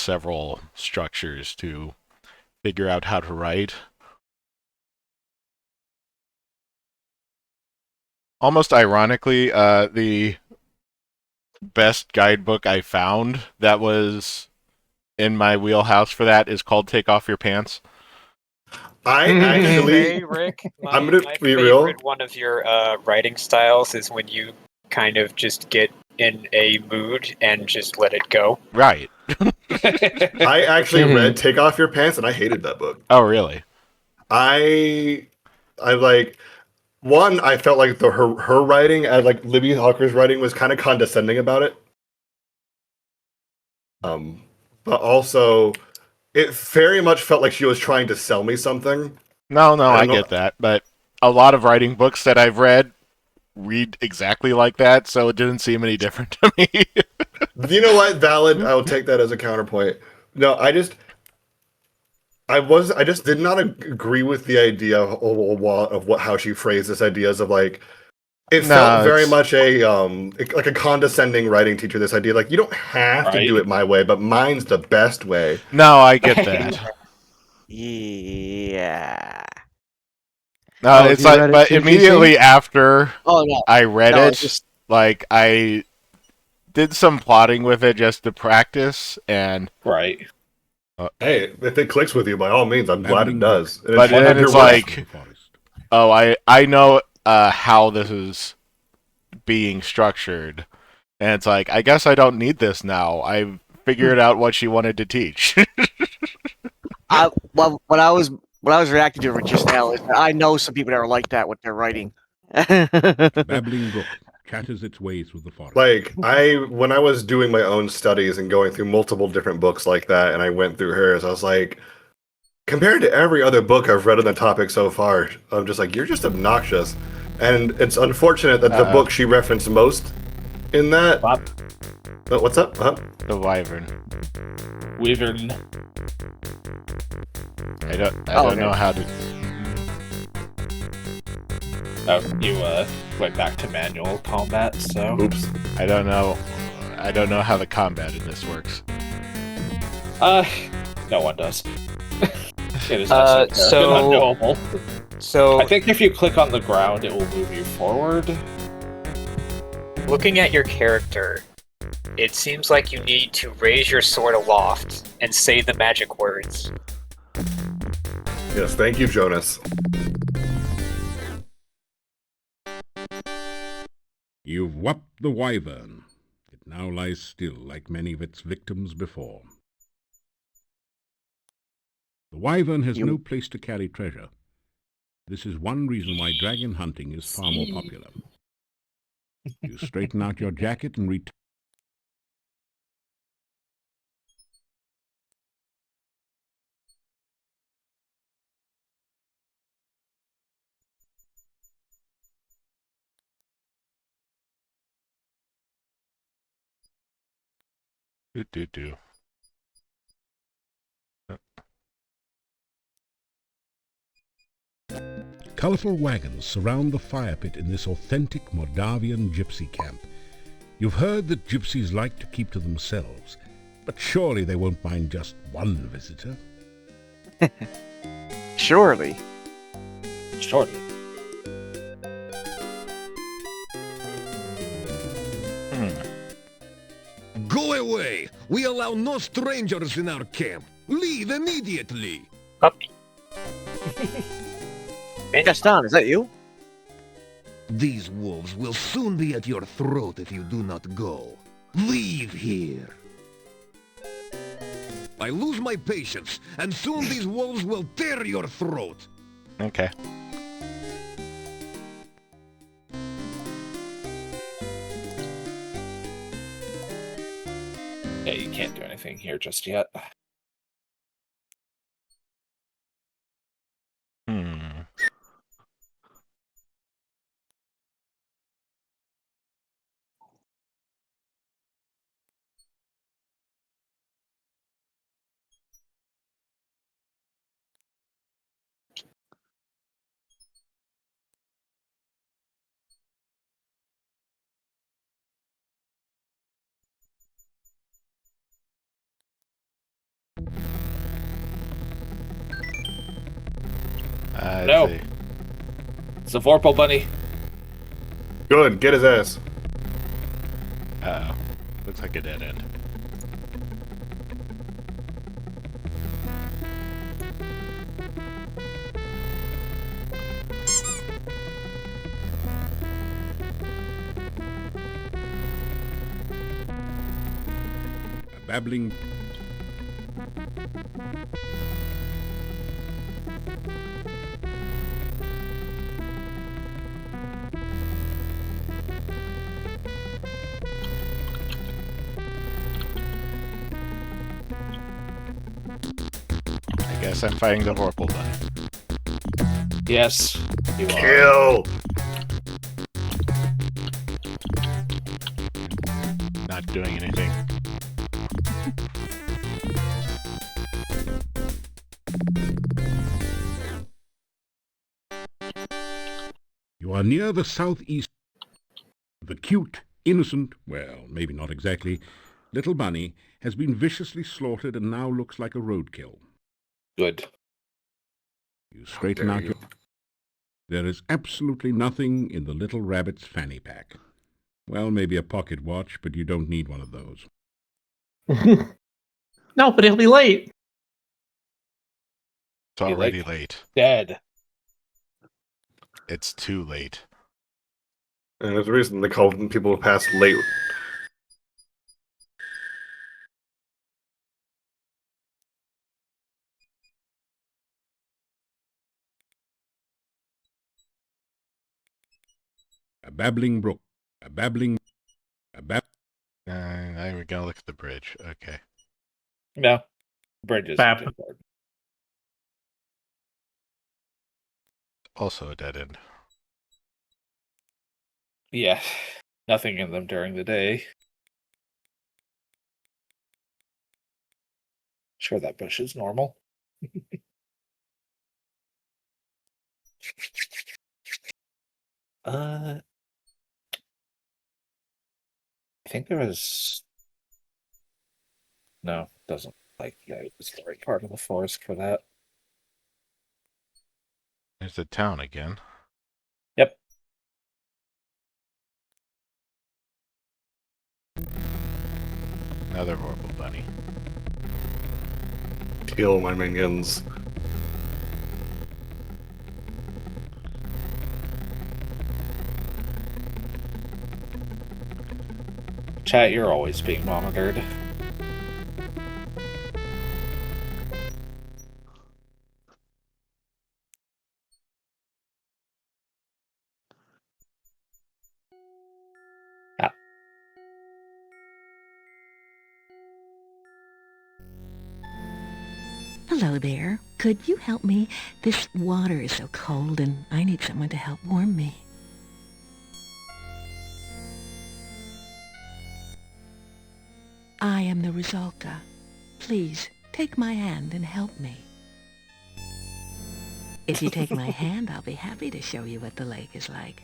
several structures to figure out how to write. Almost ironically, the best guidebook I found that was in my wheelhouse for that is called Take Off Your Pants. I actually, Hey, Rick, I'm my gonna be real. favorite one of your writing styles is when you kind of just get in a mood and just let it go. Right. I actually read Take Off Your Pants and I hated that book. Oh, really? I like one, I felt like her writing, like Libby Hawker's writing, was kind of condescending about it. But also it very much felt like she was trying to sell me something. No, I I don't know. get that, but a lot of writing books that I've read exactly like that, so it didn't seem any different to me. You know what? Valid. I will take that as a counterpoint. No, I just did not agree with the idea of what how she phrased this ideas of like it felt No, very it's much like a condescending writing teacher. This idea like you don't have to do Right. it my way, but mine's the best way. no, I get that. Yeah. No, Oh, have it's you like, read it but too, immediately GC? after Oh no, I read no, it's it, just like I did some plotting with it just to practice, and Right. Hey, if it clicks with you, by all means, I'm glad it Babbling brook does. And but it's then your it's wish. from like, the forest. oh, I know how this is being structured, and it's like I guess I don't need this now. I've figured out what she wanted to teach. well, when I was reacting to it just now, is that I know some people that are like that with their writing. Babbling brook chatters its way through the forest. Like when I was doing my own studies and going through multiple different books like that, and I went through hers, I was like, compared to every other book I've read on the topic so far, I'm just like, you're just obnoxious. And it's unfortunate that the book she referenced most in that. Bob What's up? Huh? The wyvern. Wyvern. I don't okay. know how to. Oh, you went back to manual combat, so Oops. I don't know. I don't know how the combat in this works. no one does. It is so- unknowable. So, I think if you click on the ground, it will move you forward. looking at your character, it seems like you need to raise your sword aloft and say the magic words. Yes, thank you, Jonas. You've whupped the wyvern. It now lies still like many of its victims before. The wyvern has no place to carry treasure. This is one reason why dragon hunting is far more popular. You straighten out your jacket and return. Do. Colorful wagons surround the fire pit in this authentic Moldavian gypsy camp. You've heard that gypsies like to keep to themselves, but surely they won't mind just one visitor. Surely. Shortly. Go away! We allow no strangers in our camp. Leave immediately! Puppy. Gaston, is that you? These wolves will soon be at your throat if you do not go. Leave here! I lose my patience, and soon these wolves will tear your throat! Okay. Yeah, you can't do anything here just yet. Hmm. Let's No. see. It's the Vorpal Bunny. Good, get his ass. Uh-oh. Looks like a dead end. A babbling... I guess I'm fighting the Vorpal Bunny. Yes, you are. Kill! Not doing anything. You are near the southeast. The cute, innocent, well, maybe not exactly, little bunny has been viciously slaughtered and now looks like a roadkill. Good. You straighten dare out you. your... There is absolutely nothing in the little rabbit's fanny pack. Well, maybe a pocket watch, but you don't need one of those. No, but he'll be late. It's already late. Dead. It's too late. And there's a reason they call people who pass late. A babbling brook. A babbling... Now we're gonna look at the bridge. Okay. No. Bridges. Bap. Also a dead end. Yeah. Nothing in them during the day. Sure, that bush is normal. I think there was... No, doesn't like it's the right part of the forest for that. There's the town again. Yep. Another Vorpal Bunny. Kill my minions. Chat, you're always being monitored. Hello there. Could you help me? This water is so cold and I need someone to help warm me. I am the Rizalka. Please, take my hand and help me. If you take my hand, I'll be happy to show you what the lake is like.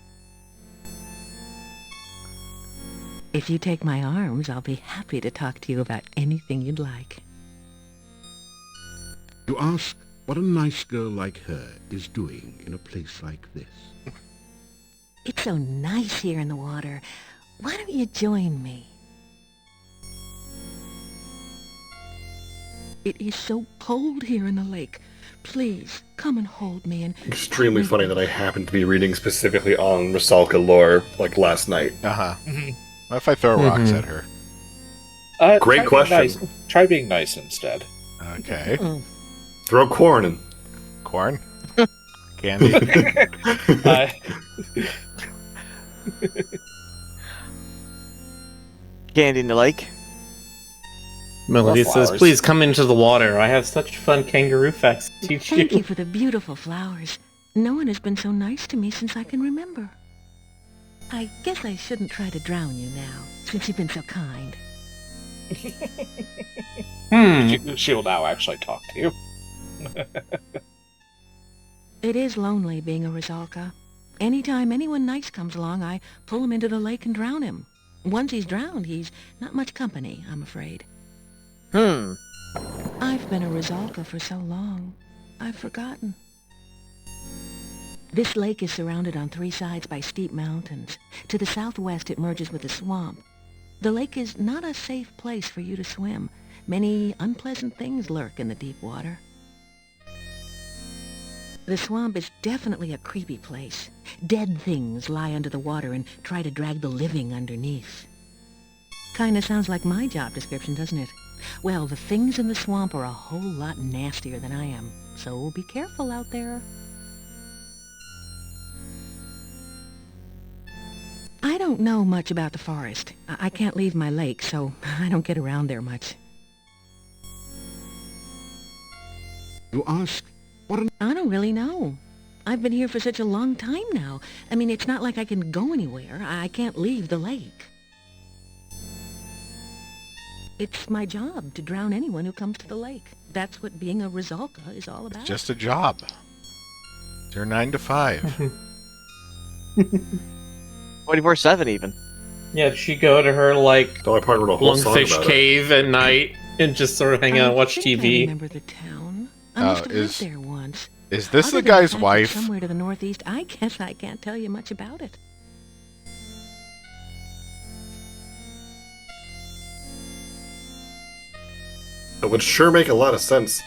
If you take my arms, I'll be happy to talk to you about anything you'd like. You ask what a nice girl like her is doing in a place like this. It's so nice here in the water. Why don't you join me? It is so cold here in the lake. Please, come and hold me and... Extremely funny that I happened to be reading specifically on Rusalka lore, like, last night. Uh-huh. What if I throw rocks at her? Great try being question. nice- Try being nice instead. Okay. Throw corn in. Corn? Candy? Candy in the lake. Melody More says, flowers. please come into the water. I have such fun kangaroo facts to teach Thank you you. for the beautiful flowers. No one has been so nice to me since I can remember. I guess I shouldn't try to drown you now, since you've been so kind. She'll now actually talk to you. It is lonely being a Rizalka. Anytime anyone nice comes along, I pull him into the lake and drown him. Once he's drowned, he's not much company, I'm afraid. I've been a Rizalka for so long, I've forgotten. This lake is surrounded on 3 sides by steep mountains. To the southwest, it merges with a swamp. The lake is not a safe place for you to swim. Many unpleasant things lurk in the deep water. The swamp is definitely a creepy place. Dead things lie under the water and try to drag the living underneath. Kinda sounds like my job description, doesn't it? Well, the things in the swamp are a whole lot nastier than I am, so be careful out there. I don't know much about the forest. I can't leave my lake, so I don't get around there much. You ask, I don't really know. I've been here for such a long time now. I mean, it's not like I can go anywhere. I can't leave the lake. It's my job to drown anyone who comes to the lake. That's what being a Rizalka is all about. Just a job. It's your 9 to 5. 24/7 even. Yeah, she go to her like The only part wrote a whole song lungfish about it. cave at night and just sort of hang out and watch I think I TV. remember the town. I must have lived is- there once. Is this Other the than guy's fact it's wife? Somewhere to the northeast. I guess I can't tell you much about it. It would sure make a lot of sense.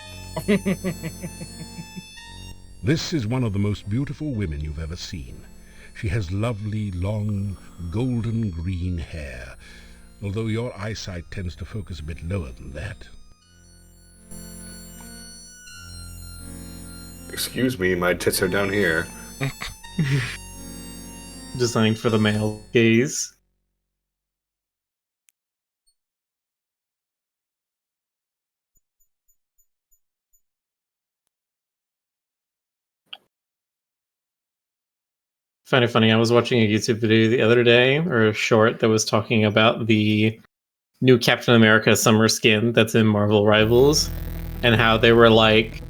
this is one of the most beautiful women you've ever seen. She has lovely, long, golden green hair, although your eyesight tends to focus a bit lower than that. Excuse me, my tits are down here. Designed for the male gaze. Find it funny. I was watching a YouTube video the other day, or a short, that was talking about the new Captain America summer skin that's in Marvel Rivals, and how they were like,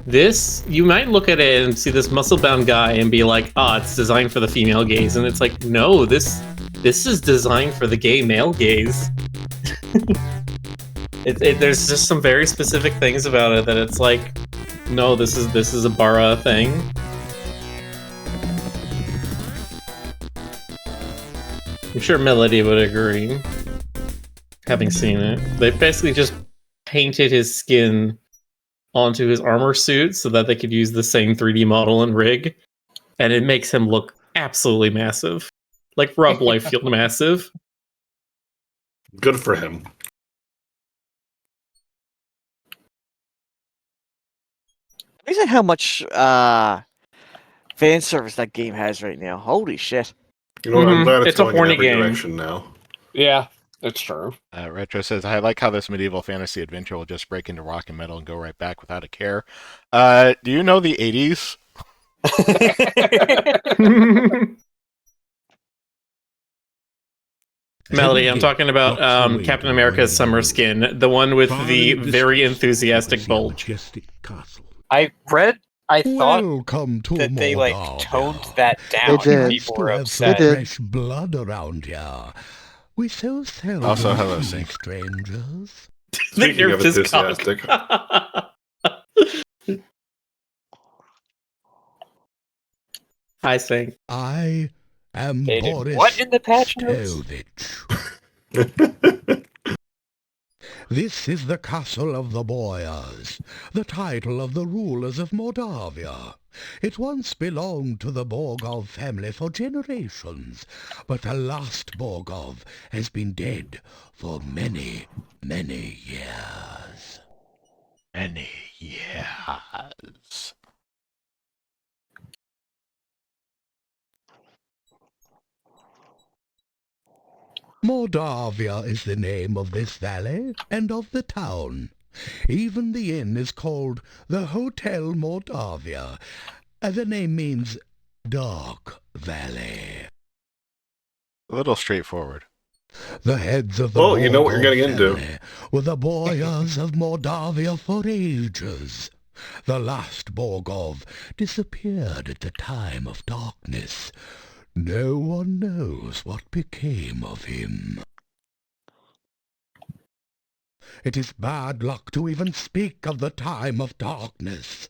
this, you might look at it and see this muscle-bound guy and be like, it's designed for the female gaze, and it's like, no, this is designed for the gay male gaze. There's just some very specific things about it that it's like, no, this is a Bara thing. I'm sure Melody would agree, having seen it. They basically just painted his skin onto his armor suit so that they could use the same 3D model and rig, and it makes him look absolutely massive. Like Rob Liefeld massive. Good for him. Amazing how much fan service that game has right now. Holy shit. You know what? I'm glad it's It's a going in horny every game. direction now. Yeah, that's true. Retro says, I like how this medieval fantasy adventure will just break into rock and metal and go right back without a care. Do you know the 80s? Melody, I'm talking about Captain America's summer skin, the one with the very enthusiastic bulge. Majestic castle. I thought Welcome to that they Moldavia. toned that down. They did. People were To have upset. some fresh blood around here. We so seldom Also, hello, see Sync. strangers. Speaking of enthusiastic, I think. I am They did Boris what in the patch notes? Stovich. This is the castle of the Boyars, the title of the rulers of Moldavia. It once belonged to the Borgov family for generations, but the last Borgov has been dead for many, many years. Many years. Moldavia is the name of this valley and of the town. Even the inn is called the Hotel Moldavia. The name means Dark Valley. A little straightforward. The heads of the Well, you know what you're Borgov getting into. family were the Boyars of Moldavia for ages. The last Borgov disappeared at the time of darkness. No one knows what became of him. It is bad luck to even speak of the time of darkness.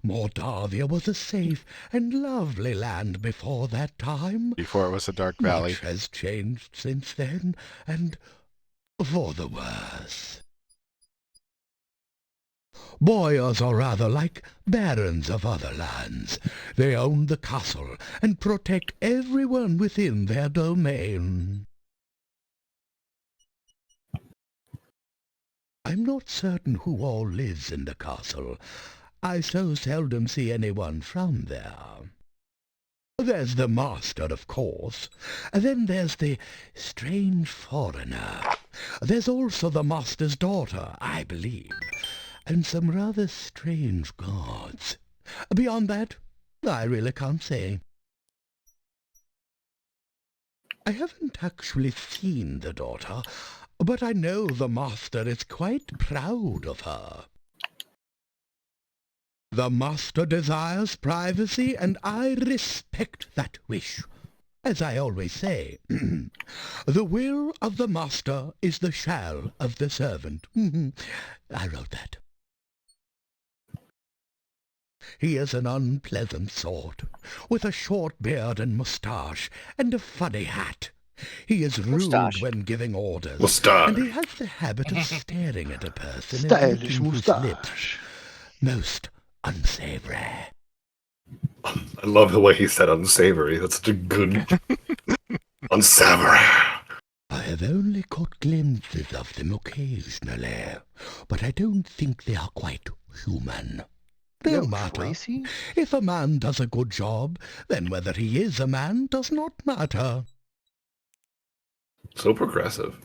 Mordavia was a safe and lovely land before that time. Before it was a dark valley. Much has changed since then, and for the worse. Boyars are rather like barons of other lands. They own the castle and protect everyone within their domain. I'm not certain who all lives in the castle. I so seldom see anyone from there. There's the master, of course. Then there's the strange foreigner. There's also the master's daughter, I believe, and some rather strange guards. Beyond that, I really can't say. I haven't actually seen the daughter, but I know the master is quite proud of her. The master desires privacy, and I respect that wish. As I always say, the will of the master is the shall of the servant. I wrote that. He is an unpleasant sort, with a short beard and moustache, and a funny hat. He is rude Moustache. when giving orders, Moustache. and he has the habit of staring at a person and Stylish licking his lips. moustache. Most unsavory. I love the way he said unsavory. That's such a good unsavory. I have only caught glimpses of them occasionally, but I don't think they are quite human. No No, matter. Tracy? If a man does a good job, then whether he is a man does not matter. So progressive.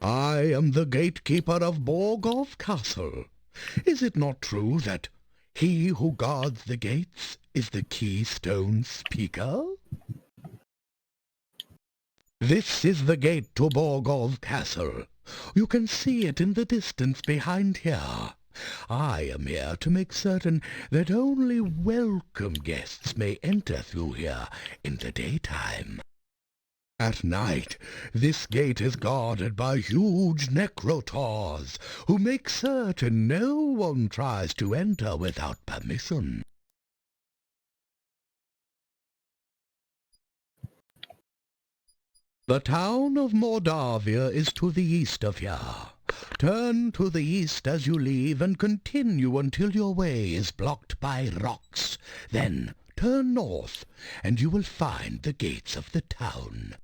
I am the gatekeeper of Borgov Castle. Is it not true that he who guards the gates is the keystone speaker? This is the gate to Borgov Castle. You can see it in the distance behind here. I am here to make certain that only welcome guests may enter through here in the daytime. At night, this gate is guarded by huge necrotaurs, who make certain no one tries to enter without permission. The town of Mordavia is to the east of here. Turn to the east as you leave and continue until your way is blocked by rocks. Then turn north, and you will find the gates of the town.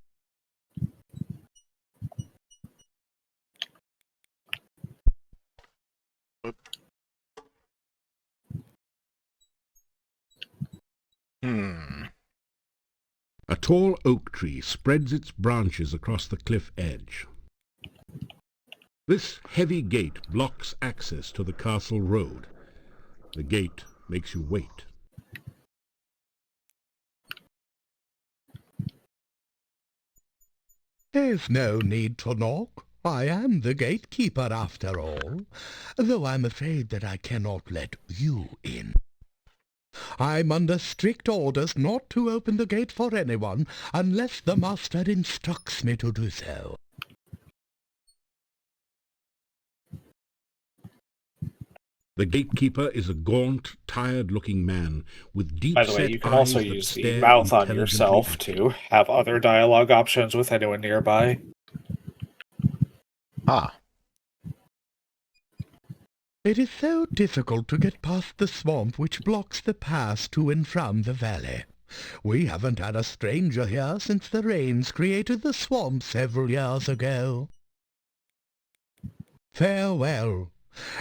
A tall oak tree spreads its branches across the cliff edge. This heavy gate blocks access to the castle road. The gate makes you wait. There's no need to knock. I am the gatekeeper after all, though I'm afraid that I cannot let you in. I'm under strict orders not to open the gate for anyone unless the master instructs me to do so. The gatekeeper is a gaunt, tired-looking man with By the way, deep-set you can also eyes that use the stare mouth on intelligently yourself at you. to have other dialogue options with anyone nearby. Ah. It is so difficult to get past the swamp which blocks the pass to and from the valley. We haven't had a stranger here since the rains created the swamp several years ago. Farewell,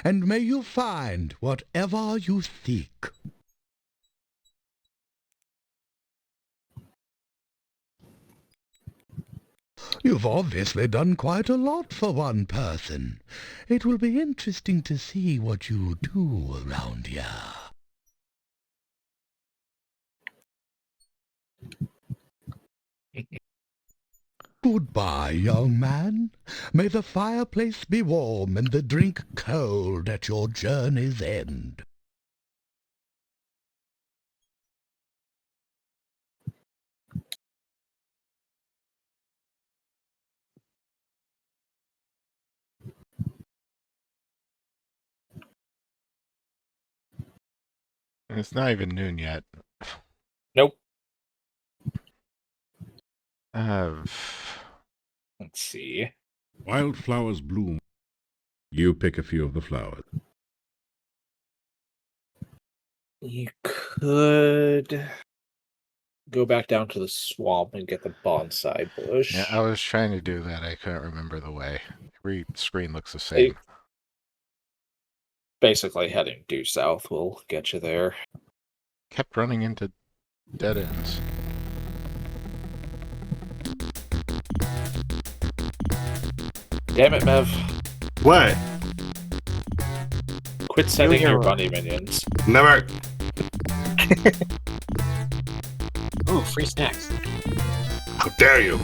and may you find whatever you seek. You've obviously done quite a lot for one person. It will be interesting to see what you do around here. Goodbye, young man. May the fireplace be warm and the drink cold at your journey's end. It's not even noon yet. Nope. Uh, Let's see. Wildflowers bloom. You pick a few of the flowers. You could go back down to the swamp and get the bonsai bush. yeah, I was trying to do that. I couldn't remember the way. Every screen looks the same. Basically, heading due south will get you there. Kept running into dead ends. Damn it, Mev. What? Quit sending your hero. bunny minions. Never. Ooh, free snacks. How dare you?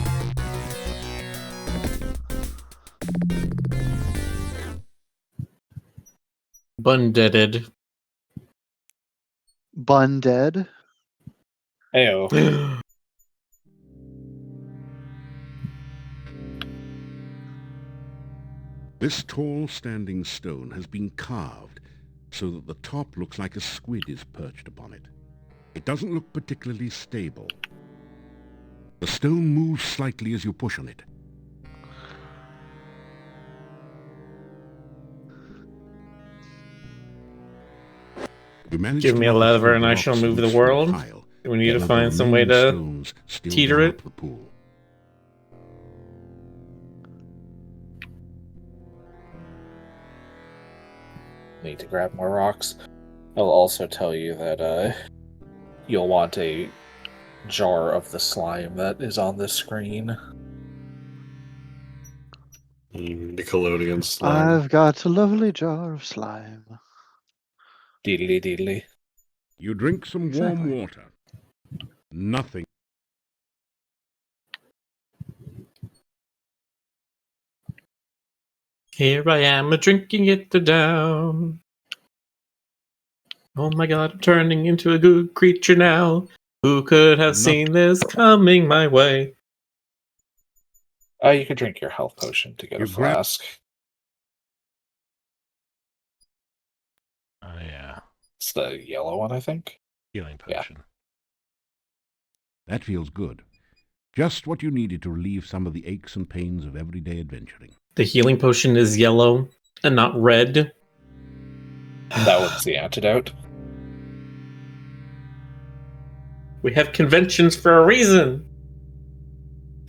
Bundeaded. Bun dead. Ayo. This tall standing stone has been carved so that the top looks like a squid is perched upon it. It doesn't look particularly stable. The stone moves slightly as you push on it. You manage Give to me a knock lever few and I rocks shall move the loose from world. pile, We need to while find the some way remaining to stones still teeter go it. up the pool. Need to grab more rocks. I'll also tell you that you'll want a jar of the slime that is on this screen. Nickelodeon slime. I've got a lovely jar of slime. Deedly deedly. You drink some warm Exactly. water. Nothing. Here I am, drinking it down. Oh my god, I'm turning into a good creature now. Who could have seen this coming my way? You could drink your health potion to get You a grab- flask. Oh, yeah. It's the yellow one, I think. Healing Yeah. potion. That feels good. Just what you needed to relieve some of the aches and pains of everyday adventuring. The healing potion is yellow and not red. That one's the antidote. We have conventions for a reason.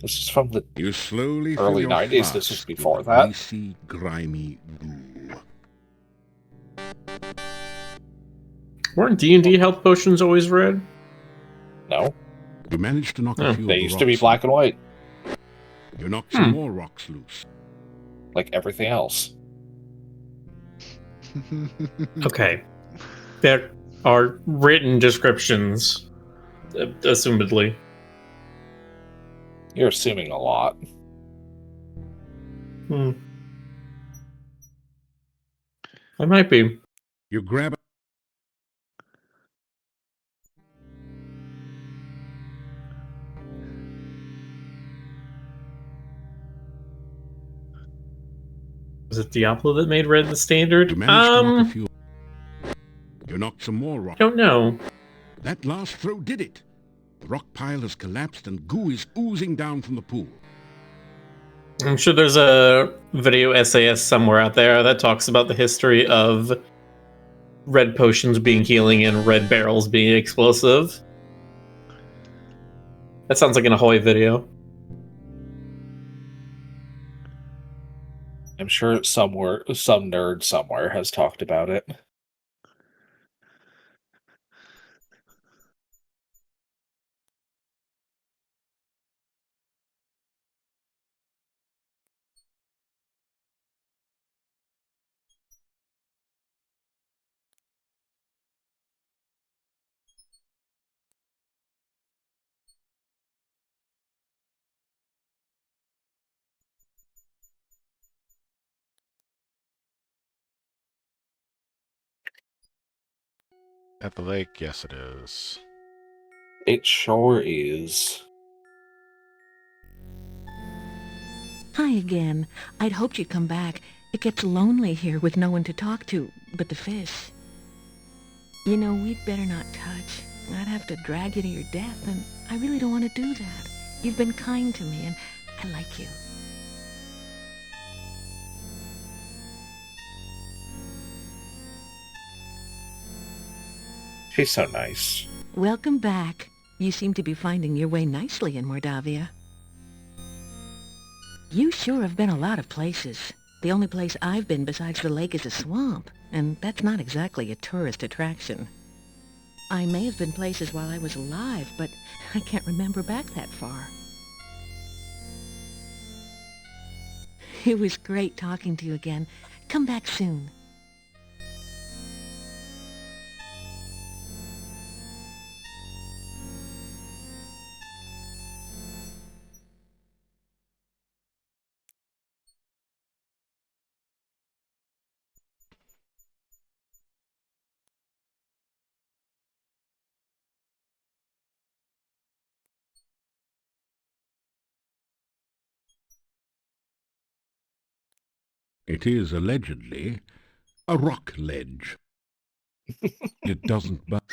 This is from the You slowly Early fill your 90s, this was flask before with that. greasy, grimy goo. Weren't D&D health potions always red? no. You managed to knock Oh, a few They of the used to be rocks black and white, loose. You knocked some more rocks loose. like everything else. Okay. There are written descriptions, assumedly. You're assuming a lot. I might be. You grab a Was it Diablo that made red the standard? You managed to knock a few. You knocked some more I rocks. don't know. That last throw did it. The rock pile has collapsed and goo is oozing down from the pool. I'm sure there's a video SAS somewhere out there that talks about the history of red potions being healing and red barrels being explosive. That sounds like an Ahoy video. I'm sure some nerd somewhere has talked about it. At the lake, yes it is. It sure is. Hi again. I'd hoped you'd come back. It gets lonely here with no one to talk to but the fish. You know, we'd better not touch. I'd have to drag you to your death, and I really don't want to do that. You've been kind to me, and I like you. She's so nice. Welcome back. You seem to be finding your way nicely in Mordavia. You sure have been a lot of places. The only place I've been besides the lake is a swamp, and that's not exactly a tourist attraction. I may have been places while I was alive, but I can't remember back that far. It was great talking to you again. Come back soon. It is allegedly a rock ledge. It doesn't but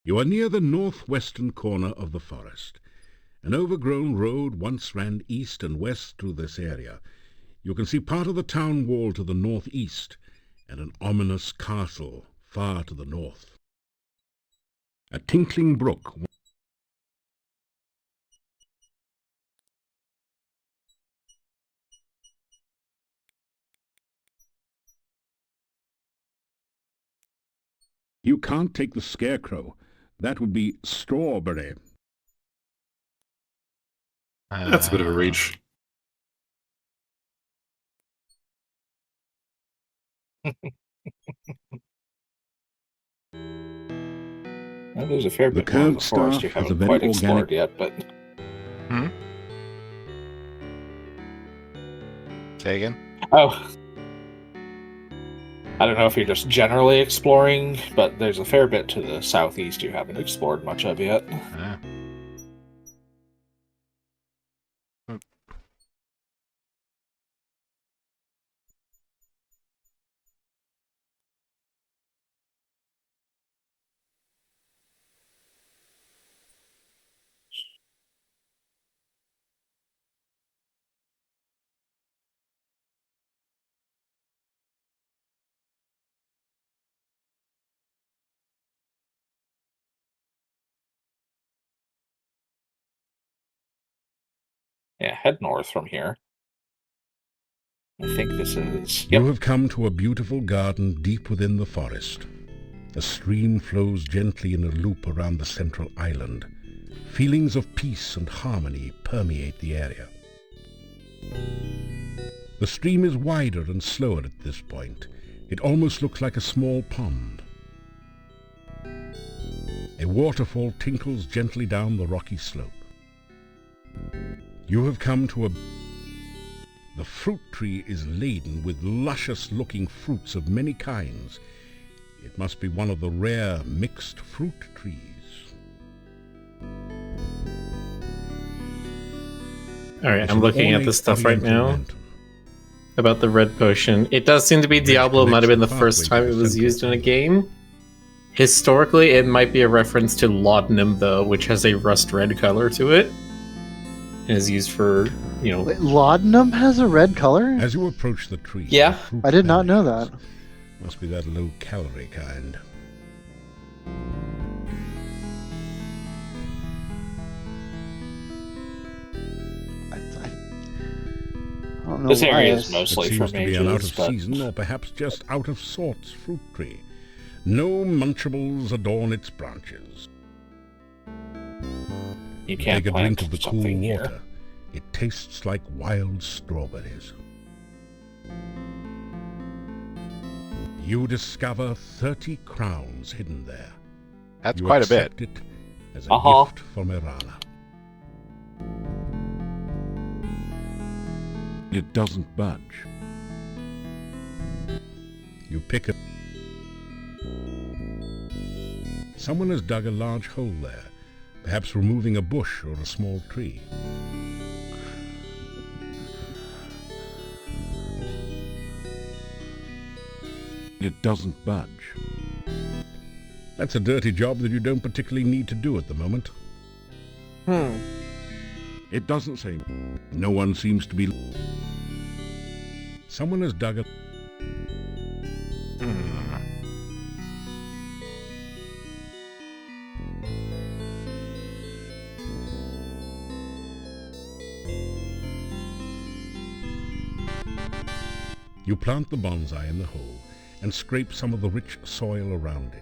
You are near the northwestern corner of the forest. An overgrown road once ran east and west through this area. You can see part of the town wall to the northeast and an ominous castle far to the north. A tinkling brook You can't take the scarecrow. That would be strawberry. That's a bit of a reach. Well, there's a fair The bit more of the curved forest you staff has a haven't very quite explored organic- yet, but Say again? oh. I don't know if you're just generally exploring, but there's a fair bit to the southeast you haven't explored much of yet. Yeah. Yeah, head north from here. I think this is... You have come to a beautiful garden deep within the forest. A stream flows gently in a loop around the central island. Feelings of peace and harmony permeate the area. The stream is wider and slower at this point. It almost looks like a small pond. A waterfall tinkles gently down the rocky slope. You have come to a... The fruit tree is laden with luscious-looking fruits of many kinds. It must be one of the rare mixed fruit trees. Alright, I'm looking at this stuff right now about the red potion. It does seem to be Diablo might have been the first time it was used in a game. Historically, it might be a reference to laudanum, though, which has a rust red color to it. And is used for, you know... Wait, laudanum has a red color? As you approach the tree, Yeah. the fruit I did not know vanishes. that. Must be that low-calorie kind. I don't know This why area I- is mostly It for seems to be an mages, but out-of-season or perhaps just out-of-sorts fruit tree. No munchables adorn its branches. you can't Take a plant drink of the cool something here. water. It tastes like wild strawberries. You discover 30 crowns hidden there. That's You quite a bit. accept it as a Uh-huh. gift from Irana. It doesn't budge. You pick it. Someone has dug a large hole there, perhaps removing a bush or a small tree. It doesn't budge. That's a dirty job that you don't particularly need to do at the moment. It doesn't say. No one seems to be. Someone has dug a. You plant the bonsai in the hole and scrape some of the rich soil around it.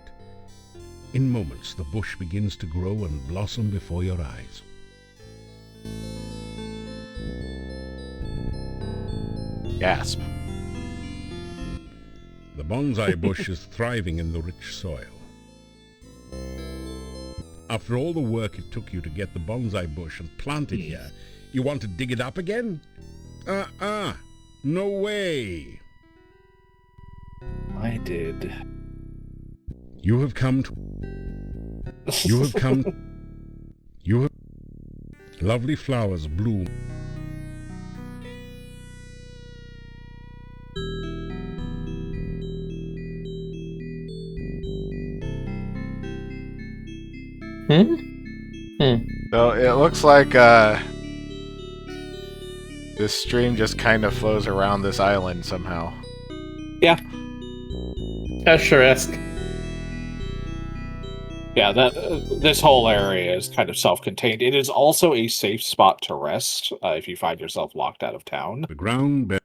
In moments, the bush begins to grow and blossom before your eyes. Gasp. The bonsai bush is thriving in the rich soil. After all the work it took you to get the bonsai bush and plant it here, you want to dig it up again? No way! I did. You have come to... You have come... You have... Lovely flowers bloom. So it looks like this stream just kind of flows around this island somehow. Yeah. Escher-esque. Yeah, this whole area is kind of self-contained. It is also a safe spot to rest if you find yourself locked out of town. The ground...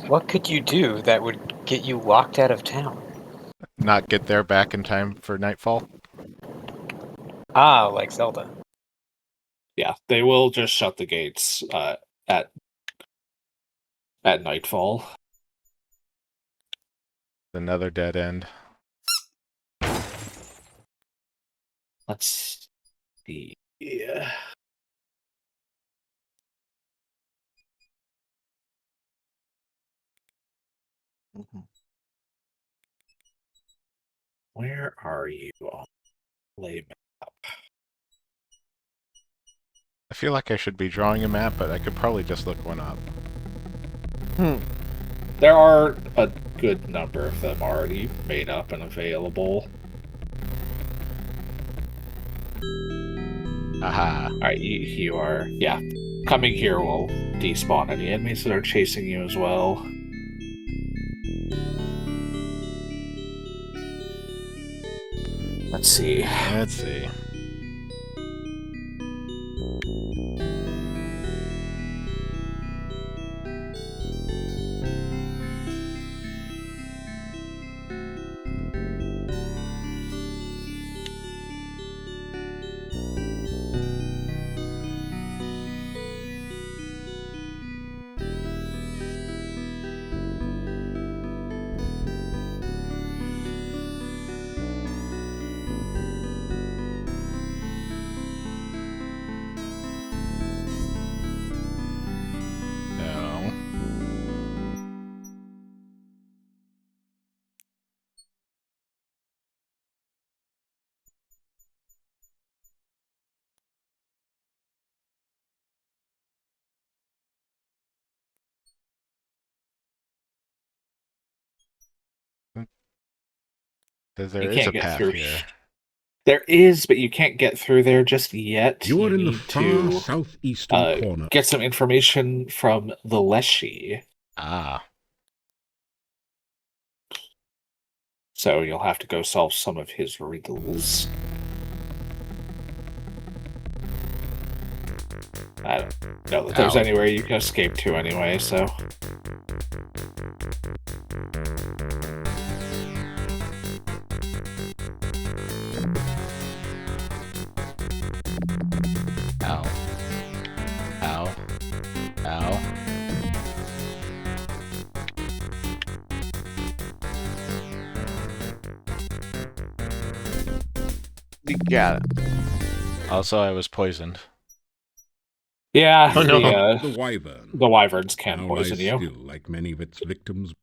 What could you do that would get you locked out of town? Not get there back in time for nightfall. Ah, like Zelda. Yeah, they will just shut the gates at nightfall. Another dead end. Let's see. Yeah. Where are you on lay map? I feel like I should be drawing a map, but I could probably just look one up. There are a good number of them already made up and available. Aha. Alright, you are... Yeah. Coming here will despawn any enemies that are chasing you as well. Let's see. Let's see. No. Because there You is can't a get path through. here. There is, but you can't get through there just yet. You are in the need far to southeastern corner. get some information from the Leshy. Ah. So you'll have to go solve some of his riddles. I don't know that there's Ow. anywhere you can escape to anyway, so... Ow. Ow. Ow. You got it. Also, I was poisoned. Yeah, Oh, no. The wyvern. the wyverns can Now poison lies you. still, like many of its victims.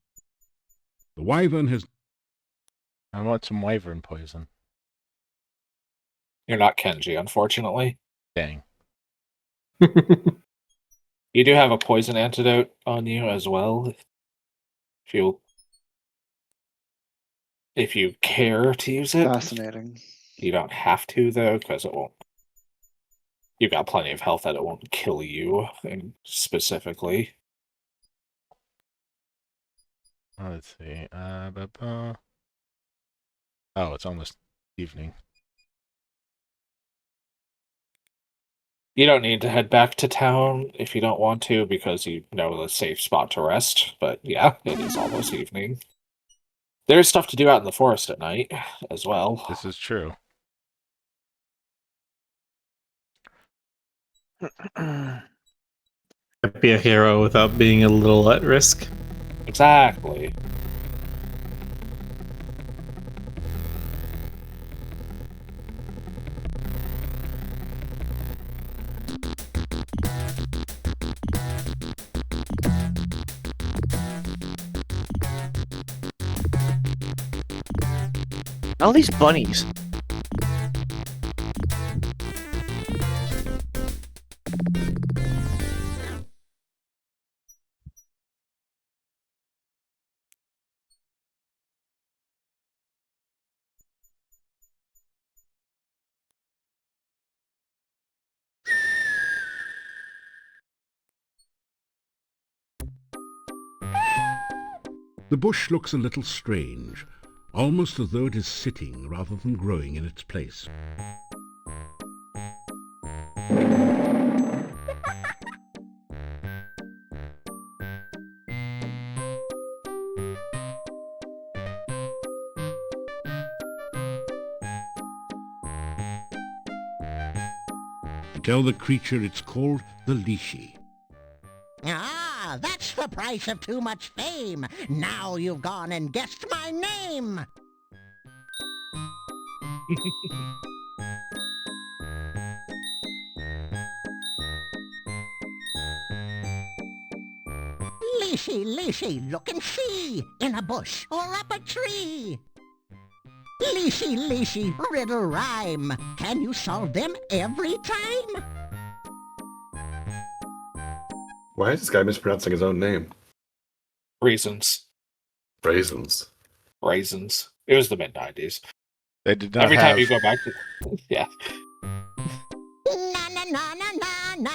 The wyvern has... I want some wyvern poison. You're not Kenji, unfortunately. Dang. You do have a poison antidote on you as well. If you care to use it. Fascinating. You don't have to, though, because it won't. You've got plenty of health that it won't kill you, specifically. Let's see. Oh, it's almost evening. You don't need to head back to town if you don't want to, because you know the safe spot to rest. But yeah, it is almost evening. There's stuff to do out in the forest at night as well. This is true. Be a hero without being a little at risk. Exactly. All these bunnies. The bush looks a little strange, almost as though it is sitting rather than growing in its place. Tell the creature it's called the Lishi. Ah, that's the price of too much fame. Now you've gone and guessed my name. Lishi, Lishi, look and see, in a bush or up a tree. Lishi, Lishi, riddle rhyme. Can you solve them every time? Why is this guy mispronouncing his own name? Reasons. Raisins. Raisins. It was the mid-90s. They did not Every have... time you go back to... Yeah. Na na na na na na.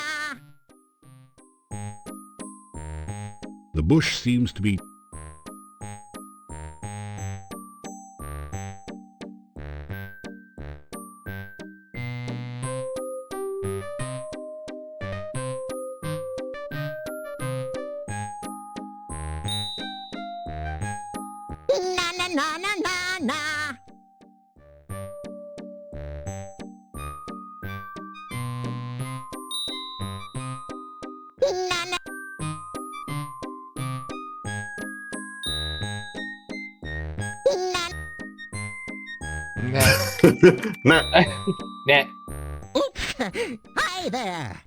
The bush seems to be... Na na na na na na. Na na. Nah. Nah. Oops. Hi there.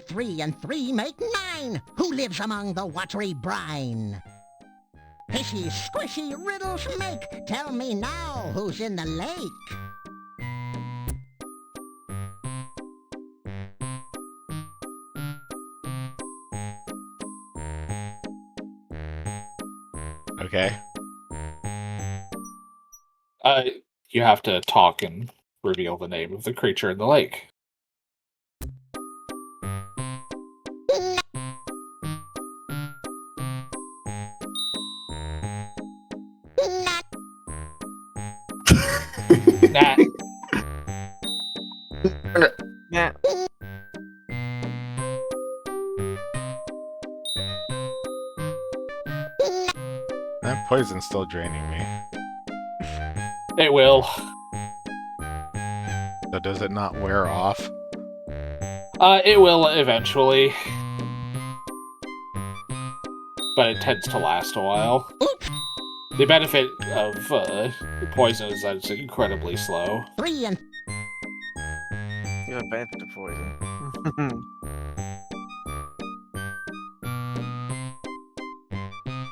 Three and three make 9. Who lives among the watery brine? Fishy, squishy riddles make. Tell me now who's in the lake. Okay. You have to talk and reveal the name of the creature in the lake. Nah. Yeah. That poison's still draining me. It will. So does it not wear off? It will eventually. But it tends to last a while. The benefit of poison is that it's incredibly slow. 3 and You have a benefit of poison.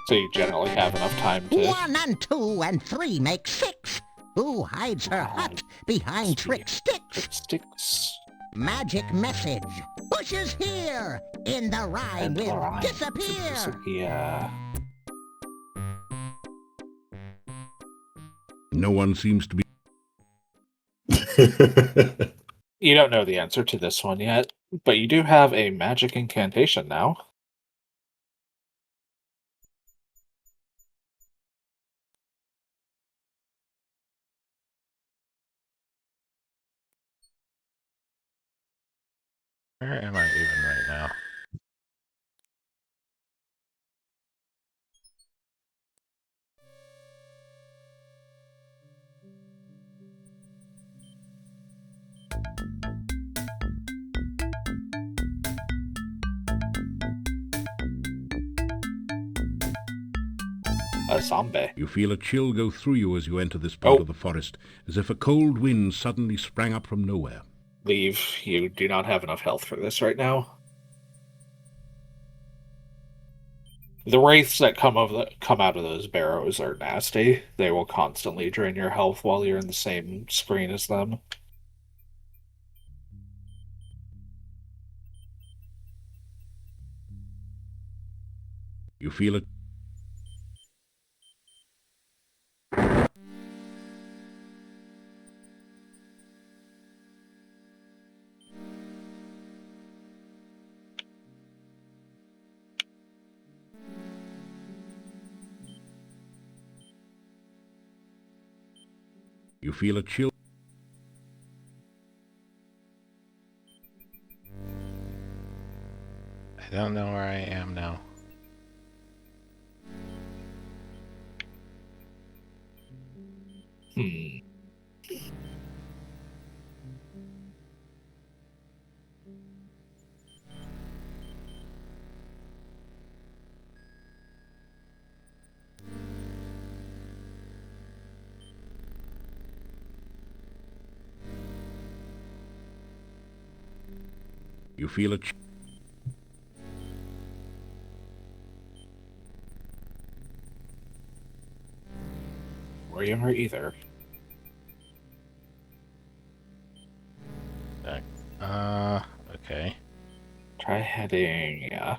So you generally have enough time to... 1 and 2 and 3 make 6. Who hides her hut behind trick sticks? Sticks. Magic message. Bushes here. In the rhyme And will Lorraine disappear. disappear. No one seems to be. You don't know the answer to this one yet, but you do have a magic incantation now. Where am I even right now? A zombie. You feel a chill go through you as you enter this part Oh. of the forest, as if a cold wind suddenly sprang up from nowhere. Leave. You do not have enough health for this right now. The wraiths that come out of those barrows are nasty. They will constantly drain your health while you're in the same screen as them. You feel a You feel a chill. I don't know where I am now. You feel a Or you are either. Okay. Try heading. Yeah.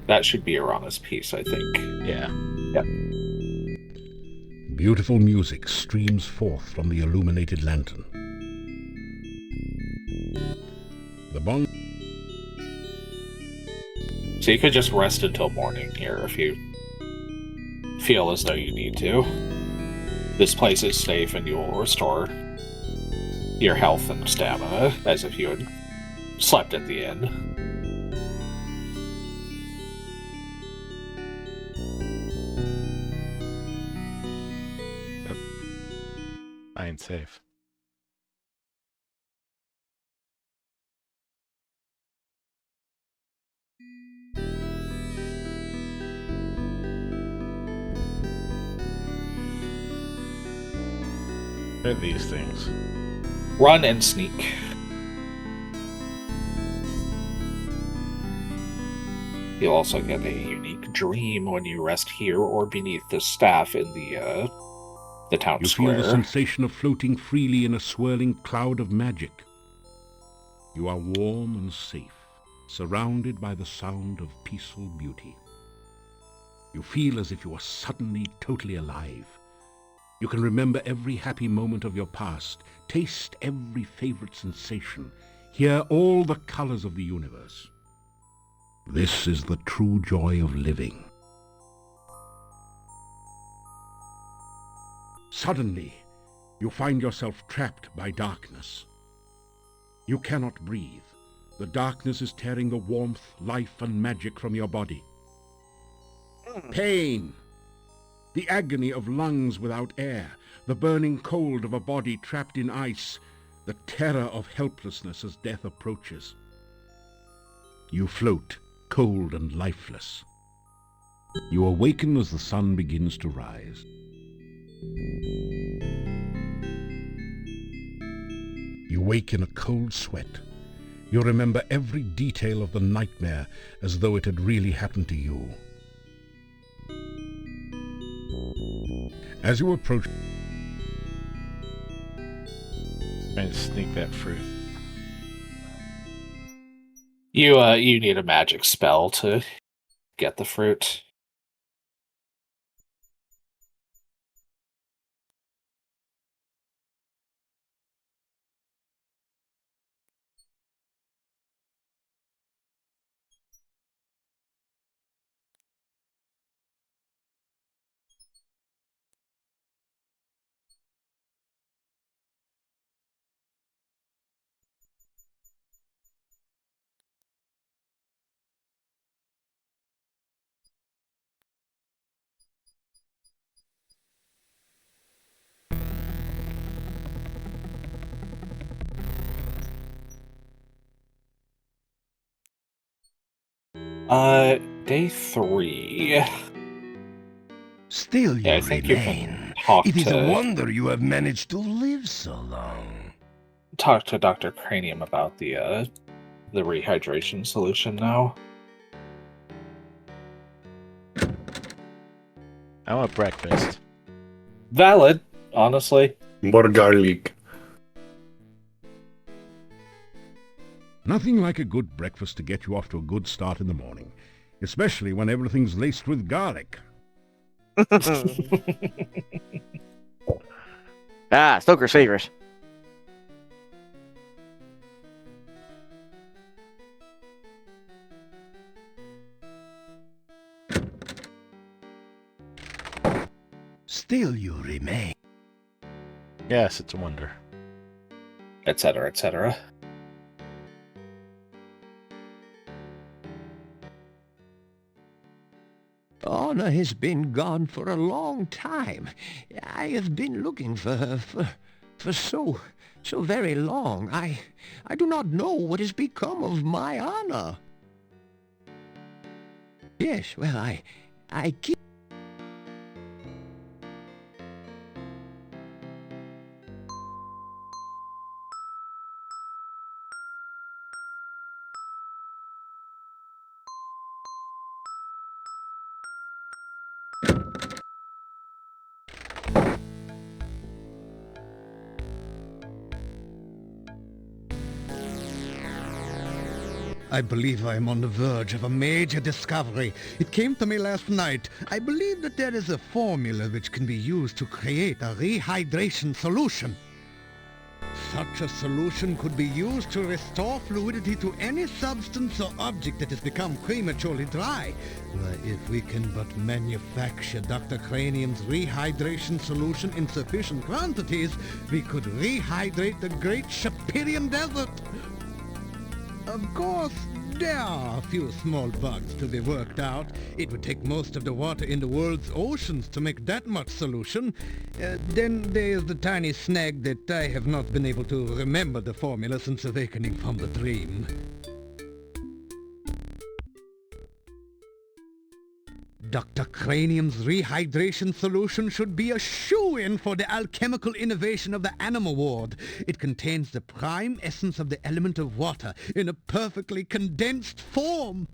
That should be Arana's piece, I think. Yeah. Yep. Beautiful music streams forth from the illuminated lantern. The bong. So you could just rest until morning here if you feel as though you need to. This place is safe and you will restore your health and stamina as if you had slept at the inn. I ain't safe. What are these things? Run and sneak. You'll also get a unique dream when you rest here or beneath the staff in the town You square. feel the sensation of floating freely in a swirling cloud of magic. You are warm and safe, surrounded by the sound of peaceful beauty. You feel as if you are suddenly totally alive. You can remember every happy moment of your past, taste every favorite sensation, hear all the colors of the universe. This is the true joy of living. Suddenly, you find yourself trapped by darkness. You cannot breathe. The darkness is tearing the warmth, life, and magic from your body. Pain! The agony of lungs without air, the burning cold of a body trapped in ice, the terror of helplessness as death approaches. You float, cold and lifeless. You awaken as the sun begins to rise. You wake in a cold sweat. You remember every detail of the nightmare as though it had really happened to you. As you approach, Trying to sneak that fruit. You need a magic spell to get the fruit. Day 3. Still you Yeah, I think you remain. can talk It is a to wonder you have managed to live so long. Dr. Cranium about the rehydration solution now. I want breakfast. Valid, honestly. More garlic. Nothing like a good breakfast to get you off to a good start in the morning, especially when everything's laced with garlic. Stoker's favorite. Still you remain. Yes, it's a wonder. Etc., etc. Anna has been gone for a long time. I have been looking for her for so very long. I do not know what has become of my Anna. Yes, well, I keep... I believe I am on the verge of a major discovery. It came to me last night. I believe that there is a formula which can be used to create a rehydration solution. Such a solution could be used to restore fluidity to any substance or object that has become prematurely dry. Why, if we can but manufacture Dr. Cranium's rehydration solution in sufficient quantities, we could rehydrate the great Shapirian Desert. Of course, there are a few small bugs to be worked out. It would take most of the water in the world's oceans to make that much solution. Then there is the tiny snag that I have not been able to remember the formula since awakening from the dream. Dr. Cranium's rehydration solution should be a shoo-in for the alchemical innovation of the animal ward. It contains the prime essence of the element of water in a perfectly condensed form.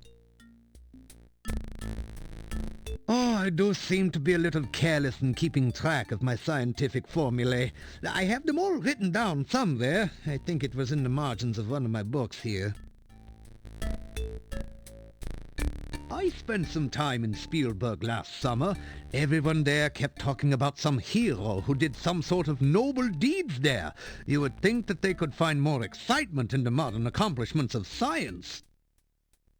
Oh, I do seem to be a little careless in keeping track of my scientific formulae. I have them all written down somewhere. I think it was in the margins of one of my books here. I spent some time in Spielberg last summer. Everyone there kept talking about some hero who did some sort of noble deeds there. You would think that they could find more excitement in the modern accomplishments of science.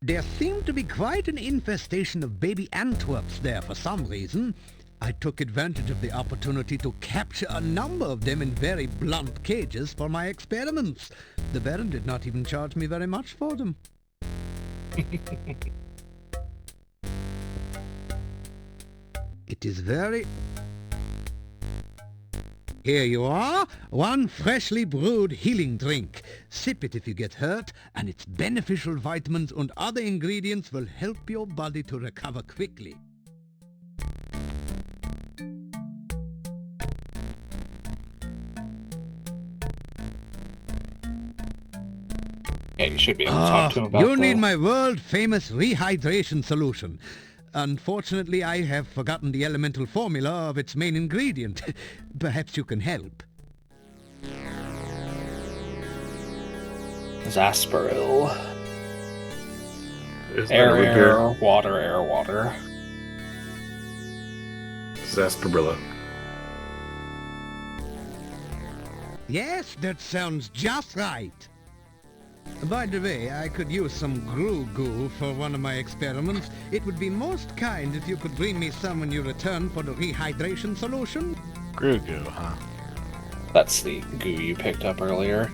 There seemed to be quite an infestation of baby Antwerps there for some reason. I took advantage of the opportunity to capture a number of them in very blunt cages for my experiments. The Baron did not even charge me very much for them. It is very... Here you are, one freshly brewed healing drink. Sip it if you get hurt, and its beneficial vitamins and other ingredients will help your body to recover quickly. Yeah, you should be able to talk to him about You need my world-famous rehydration solution. Unfortunately, I have forgotten the elemental formula of its main ingredient. Perhaps you can help. Zasperil. Isn't that a root Air, beer? air, water. Sarsaparilla. Yes, that sounds just right. By the way, I could use some Groo goo for one of my experiments. It would be most kind if you could bring me some when you return for the rehydration solution. Goo goo, huh? That's the goo you picked up earlier.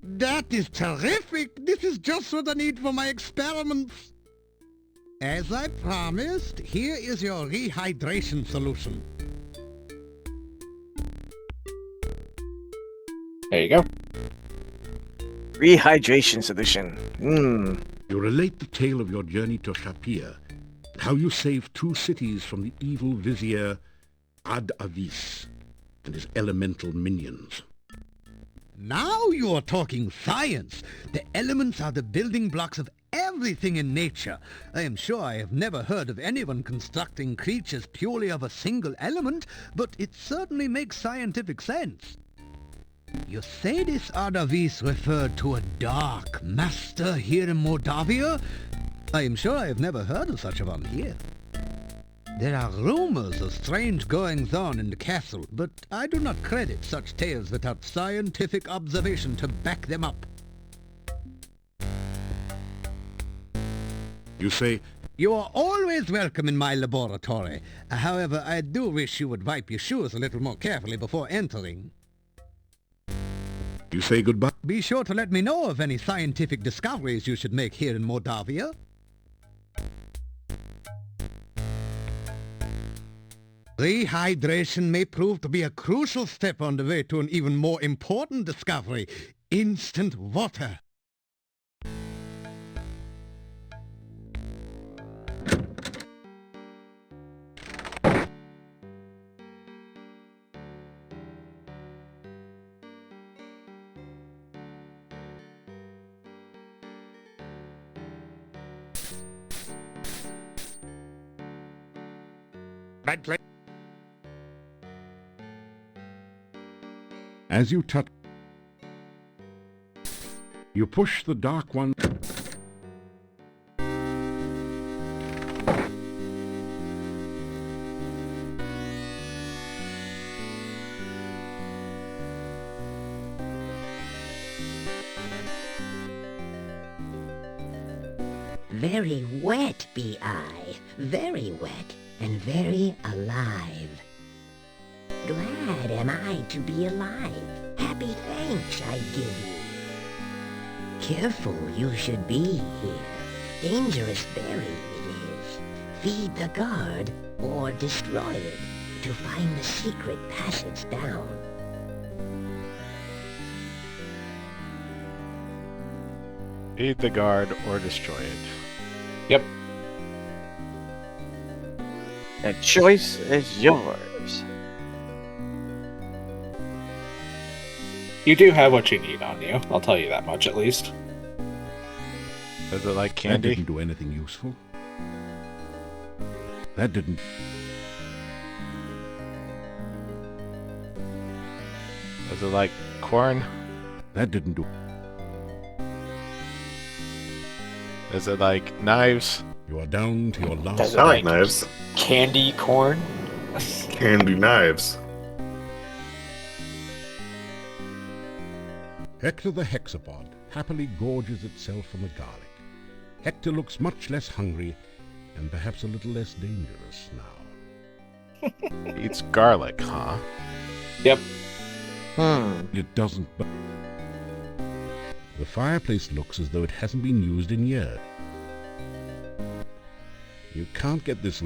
That is terrific! This is just what I need for my experiments. As I promised, here is your rehydration solution. There you go. Rehydration solution. You relate the tale of your journey to Shapir, how you saved 2 cities from the evil vizier Ad-Avis and his elemental minions. Now you are talking science. The elements are the building blocks of everything in nature. I am sure I have never heard of anyone constructing creatures purely of a single element, but it certainly makes scientific sense. You say this Ad-Avis referred to a dark master here in Moldavia? I am sure I have never heard of such a one here. There are rumors of strange goings-on in the castle, but I do not credit such tales without scientific observation to back them up. You say, You are always welcome in my laboratory. However, I do wish you would wipe your shoes a little more carefully before entering. you say goodbye. Be sure to let me know of any scientific discoveries you should make here in Moldavia. Rehydration may prove to be a crucial step on the way to an even more important discovery: instant water. As you touch, you push the dark one. Very wet be I, very wet and very alive. Glad am I to be alive, happy thanks I give you. Careful you should be here, dangerous very it is. Feed the guard or destroy it to find the secret passage down. Feed the guard or destroy it. Yep. The choice is yours. You do have what you need on you. I'll tell you that much at least. Is it like That candy? didn't do anything useful. That didn't. Is it like corn? That didn't do. Is it like knives? You are down to your Does last. it I like knives. candy corn? Candy knives. Hector the hexapod happily gorges itself on the garlic. Hector looks much less hungry and perhaps a little less dangerous now. Eats garlic, huh? Yep. It doesn't. The fireplace looks as though it hasn't been used in years. You can't get this.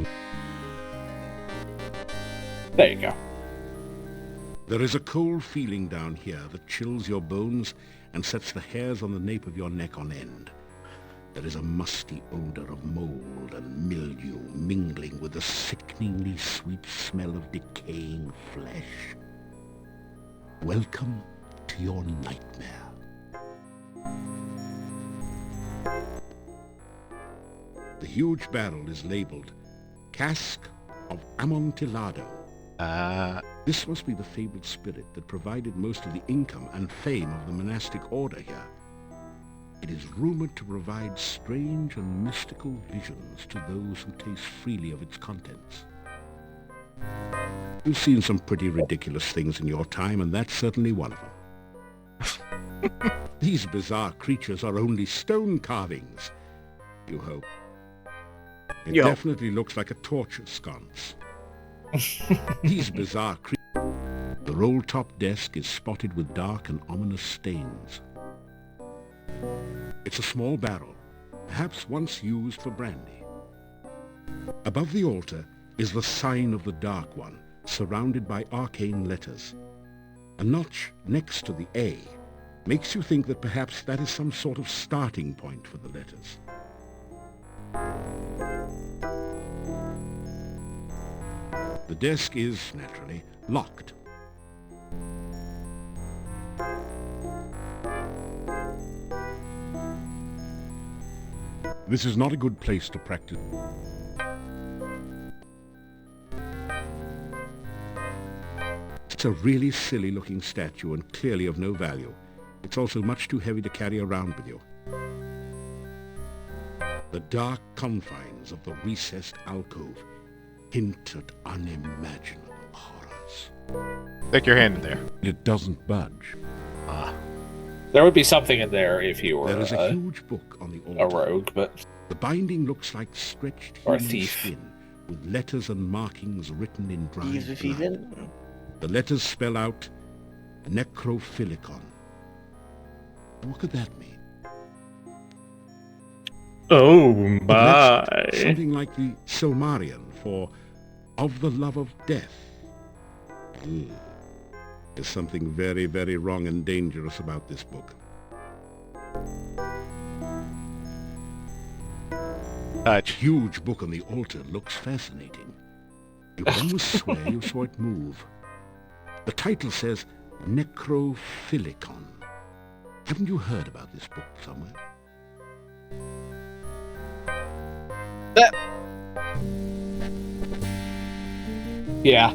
There you go. There is a cold feeling down here that chills your bones and sets the hairs on the nape of your neck on end. There is a musty odor of mold and mildew mingling with the sickeningly sweet smell of decaying flesh. Welcome to your nightmare. The huge barrel is labeled Cask of Amontillado. This must be the fabled spirit that provided most of the income and fame of the monastic order here. It is rumored to provide strange and mystical visions to those who taste freely of its contents. You've seen some pretty ridiculous things in your time, and that's certainly one of them. These bizarre creatures are only stone carvings, you hope. It definitely looks like a torture sconce. These bizarre creatures... The roll-top desk is spotted with dark and ominous stains. It's a small barrel, perhaps once used for brandy. Above the altar is the sign of the Dark One, surrounded by arcane letters. A notch next to the A makes you think that perhaps that is some sort of starting point for the letters. The desk is, naturally, locked. This is not a good place to practice. It's a really silly-looking statue and clearly of no value. It's also much too heavy to carry around with you. The dark confines of the recessed alcove hint at unimaginable horrors. Stick your hand in there. It doesn't budge. There would be something in there if you were There is a huge book on the altar. a rogue, but The binding looks like stretched or a human thief. skin, with letters and markings written in dried Thieves if blood. even. The letters spell out necrophilicon. What could that mean? Oh Next, my. something like the Silmarillion for of the love of death. Ugh. There's something very, very wrong and dangerous about this book. Touch. Huge book on the altar looks fascinating. You can almost swear you saw it move. The title says Necrophilicon. Haven't you heard about this book somewhere? Yeah.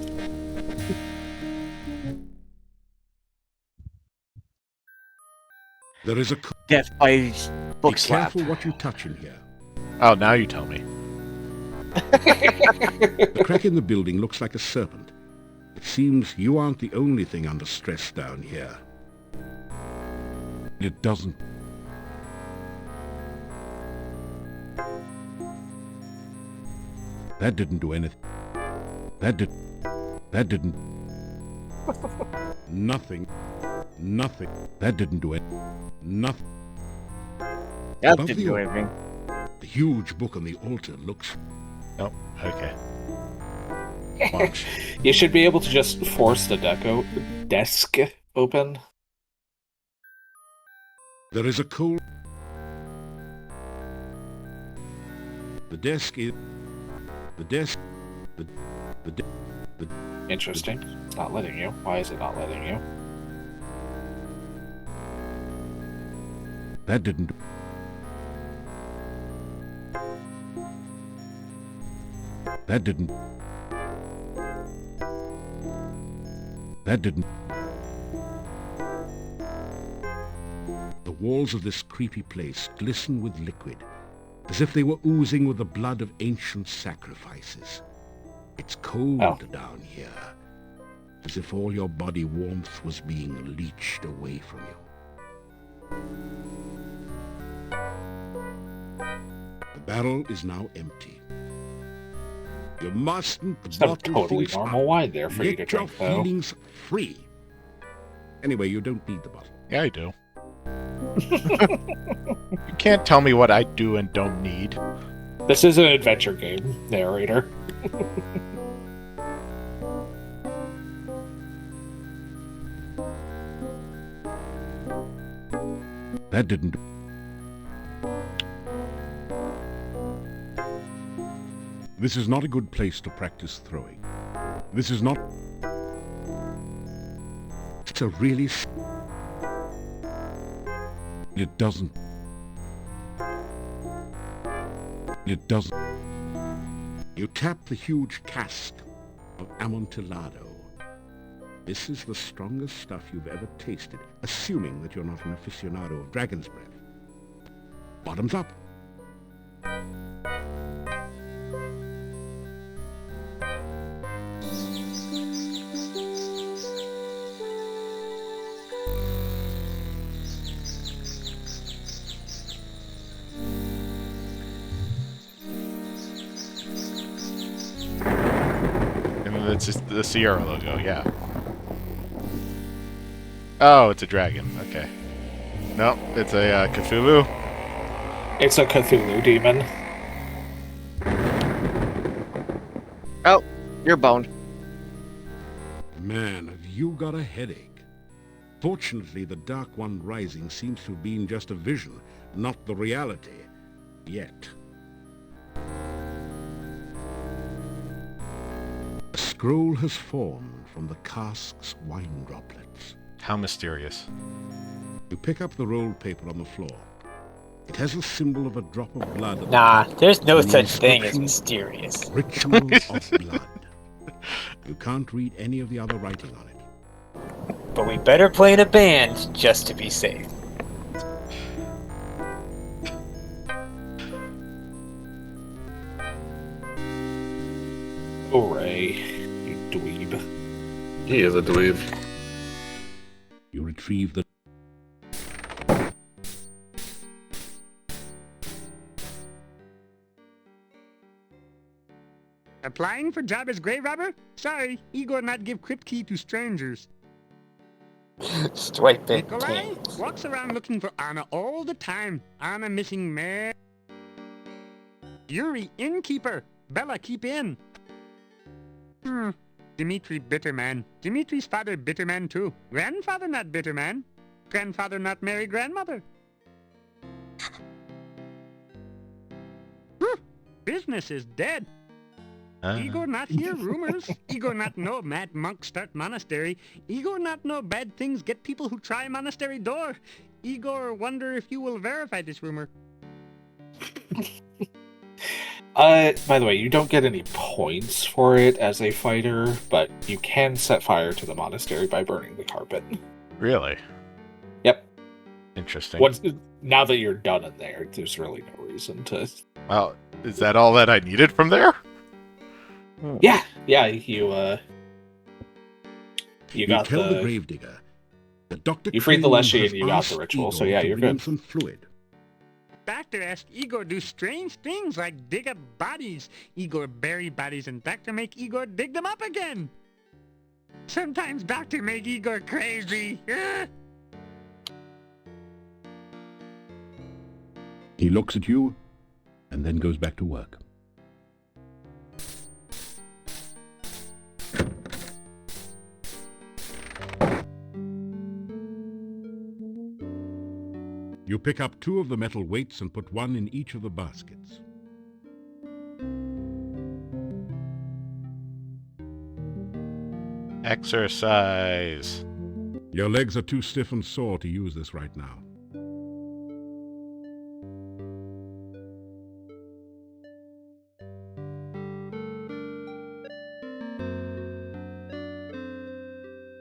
There is a... Death by book Be slap. careful what you touch in here. Oh, now you tell me. The crack in the building looks like a serpent. It seems you aren't the only thing under stress down here. It doesn't. That didn't do anything. That didn't. Nothing. That didn't do it. Nothing. That Above didn't the do altar, anything. the huge book on the altar looks... Oh, okay. You should be able to just force the desk open. There is a cold... The desk is... The desk... Interesting. It's not letting you. Why is it not letting you? That didn't... That didn't... That didn't... The walls of this creepy place glisten with liquid, as if they were oozing with the blood of ancient sacrifices. It's cold down here, as if all your body warmth was being leached away from you. The barrel is now empty. You mustn't It's not bottle totally things normal up. wine there for you to Let your drink, though. feelings free. Anyway, you don't need the bottle. Yeah, I do. You can't tell me what I do and don't need. This is an adventure game, narrator. That didn't... This is not a good place to practice throwing. This is not... It's a really... It doesn't... It doesn't... You tap the huge cask of Amontillado. This is the strongest stuff you've ever tasted, assuming that you're not an aficionado of dragon's breath. Bottoms up. It's just the Sierra logo, yeah. Oh, it's a dragon. Okay. No, it's a Cthulhu. It's a Cthulhu demon. Oh, you're boned. Man, have you got a headache? Fortunately, the Dark One rising seems to have been just a vision, not the reality. Yet. A scroll has formed from the cask's wine droplets. How mysterious. You pick up the rolled paper on the floor. It has a symbol of a drop of blood. At the Nah, top, there's no and the such thing as inscription, mysterious. Ritual of blood. You can't read any of the other writing on it. But we better play in a band just to be safe. Oh, Ray, you dweeb. He is a dweeb. You retrieve the... Applying for job as grave robber? Sorry, Igor not give crypt key to strangers. Swipe it. Nikolai walks around looking for Anna all the time. Anna missing man. Yuri innkeeper. Bella keep in. Dmitri Bitterman. Dmitri's father Bitterman too. Grandfather not Bitterman. Grandfather not marry grandmother. Business is dead. Igor not hear rumors. Igor not know mad monk start monastery. Igor not know bad things get people who try monastery door. Igor wonder if you will verify this rumor. By the way, you don't get any points for it as a fighter, but you can set fire to the monastery by burning the carpet. Really? Yep. Interesting. Now that you're done in there, there's really no reason to... Well, is that all that I needed from there? Yeah, you got tell the the gravedigger that Dr. You freed the Crane Leshy has and you got asked the ritual, Igor so yeah, to you're bring him good. some fluid. Doctor asked Igor do strange things like dig up bodies. Igor bury bodies and Doctor make Igor dig them up again. Sometimes Doctor make Igor crazy. He looks at you and then goes back to work. You pick up 2 of the metal weights and put 1 in each of the baskets. Exercise. Your legs are too stiff and sore to use this right now.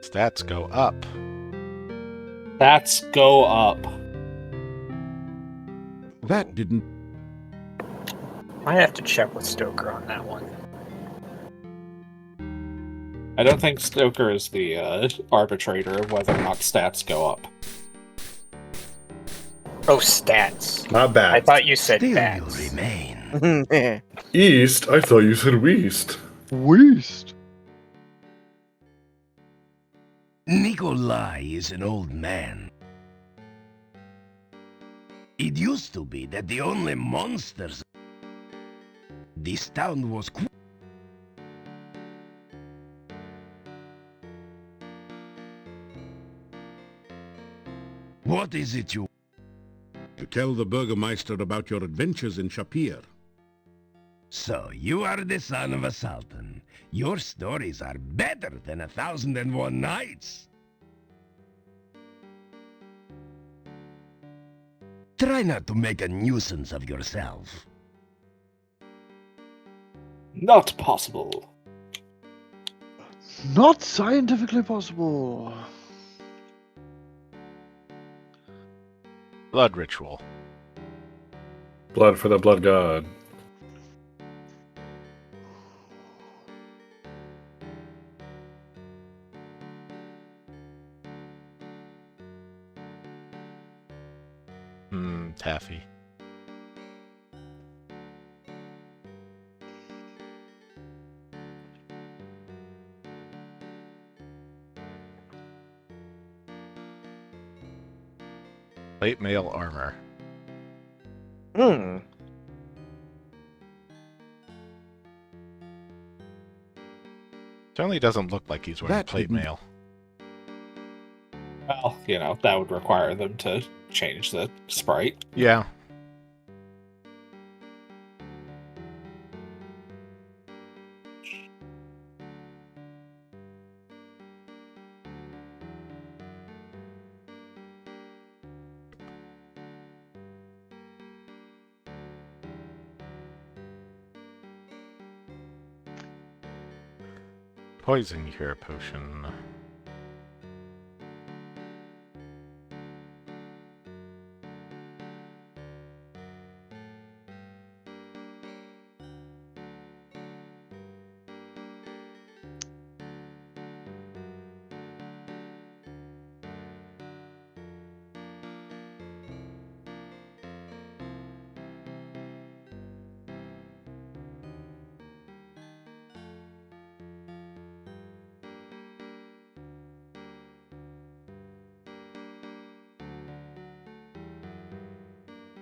Stats go up. Stats go up. That didn't... I have to check with Stoker on that one. I don't think Stoker is the arbitrator of whether or not stats go up. Oh, stats. Not bad. I thought you said Still bats. you remain. East? I thought you said west. Waste. Nikolai is an old man. It used to be that the only monsters... This town was... What is it you... To tell the Burgermeister about your adventures in Shapir. So, you are the son of a sultan. Your stories are better than 1001 Nights. Try not to make a nuisance of yourself. Not possible. Not scientifically possible. Blood ritual. Blood for the blood god. Taffy. Plate mail armor. Certainly doesn't look like he's wearing That plate didn't- mail. Well, that would require them to change the sprite. Yeah. Poison cure potion.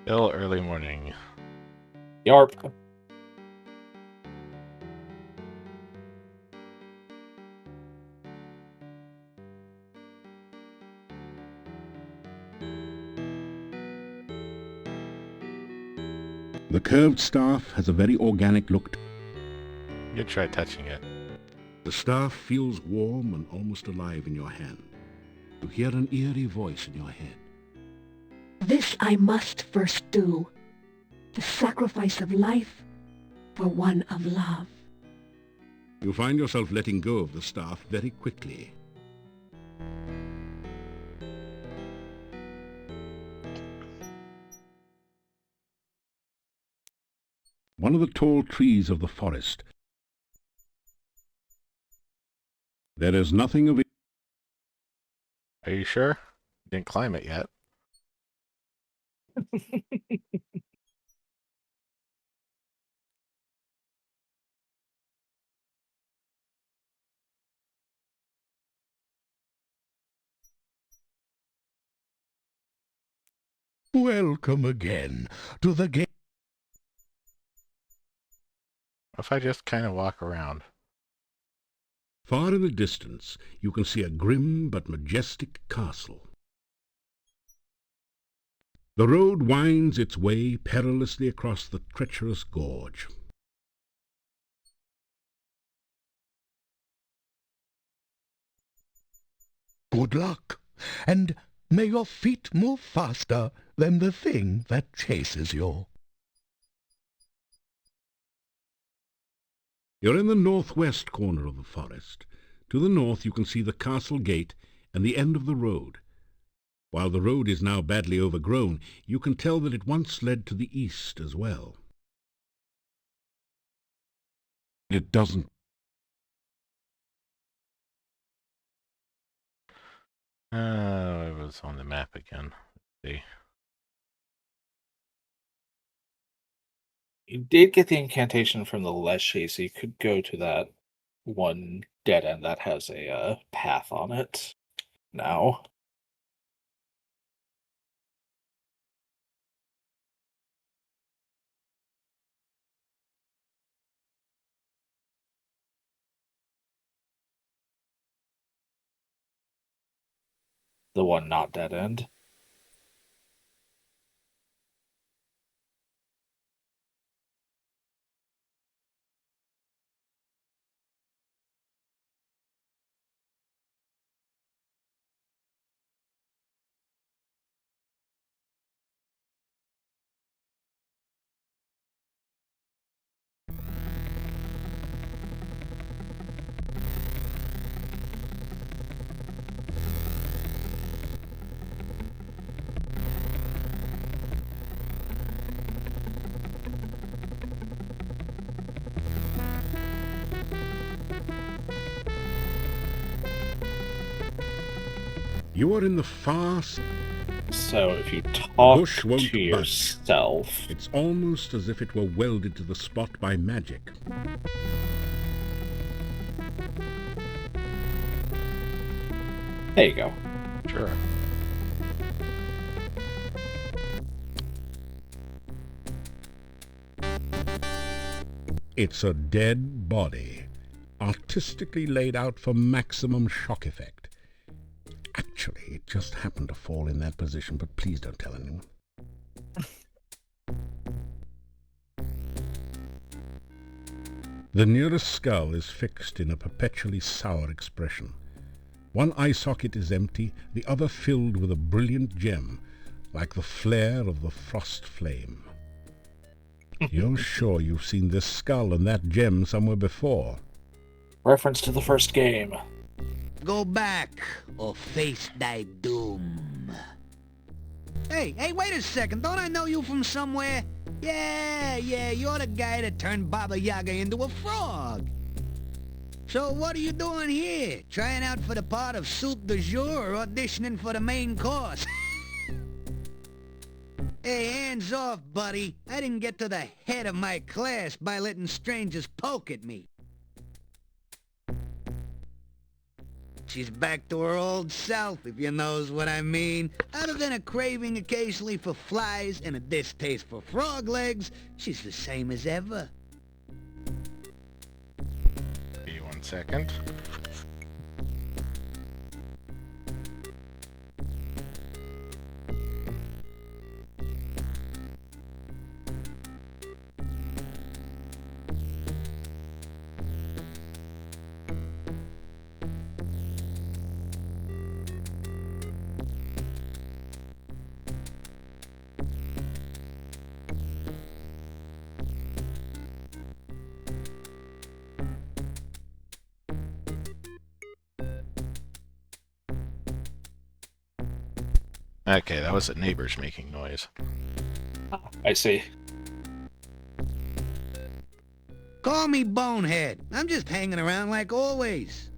Still early morning. Yarp. The curved staff has a very organic look. You try touching it. The staff feels warm and almost alive in your hand. You hear an eerie voice in your head. This I must first do. The sacrifice of life for one of love. You find yourself letting go of the staff very quickly. One of the tall trees of the forest. There is nothing of it. Are you sure? Didn't climb it yet. Welcome again to the game. If I just kind of walk around. Far in the distance, you can see a grim but majestic castle. The road winds its way perilously across the treacherous gorge. Good luck, and may your feet move faster than the thing that chases you. You're in the northwest corner of the forest. To the north you can see the castle gate and the end of the road. While the road is now badly overgrown, you can tell that it once led to the east as well. It doesn't. It was on the map again. Let's see. You did get the incantation from the Leshy, so you could go to that one dead end that has a path on it now. The one not dead end. You are in the far... So if you talk bush won't to budge. yourself... It's almost as if it were welded to the spot by magic. There you go. Sure. It's a dead body, artistically laid out for maximum shock effect. Actually, it just happened to fall in that position, but please don't tell anyone. The nearest skull is fixed in a perpetually sour expression. One eye socket is empty, the other filled with a brilliant gem, like the flare of the frost flame. You're sure you've seen this skull and that gem somewhere before? Reference to the first game. Go back, or face thy doom. Hey, wait a second. Don't I know you from somewhere? Yeah, you're the guy that turned Baba Yaga into a frog. So what are you doing here? Trying out for the part of soup du jour or auditioning for the main course? Hey, hands off, buddy. I didn't get to the head of my class by letting strangers poke at me. She's back to her old self, if you knows what I mean. Other than a craving occasionally for flies and a distaste for frog legs, she's the same as ever. Give you 1 second. Okay, that was the neighbors making noise. I see. Call me Bonehead. I'm just hanging around like always.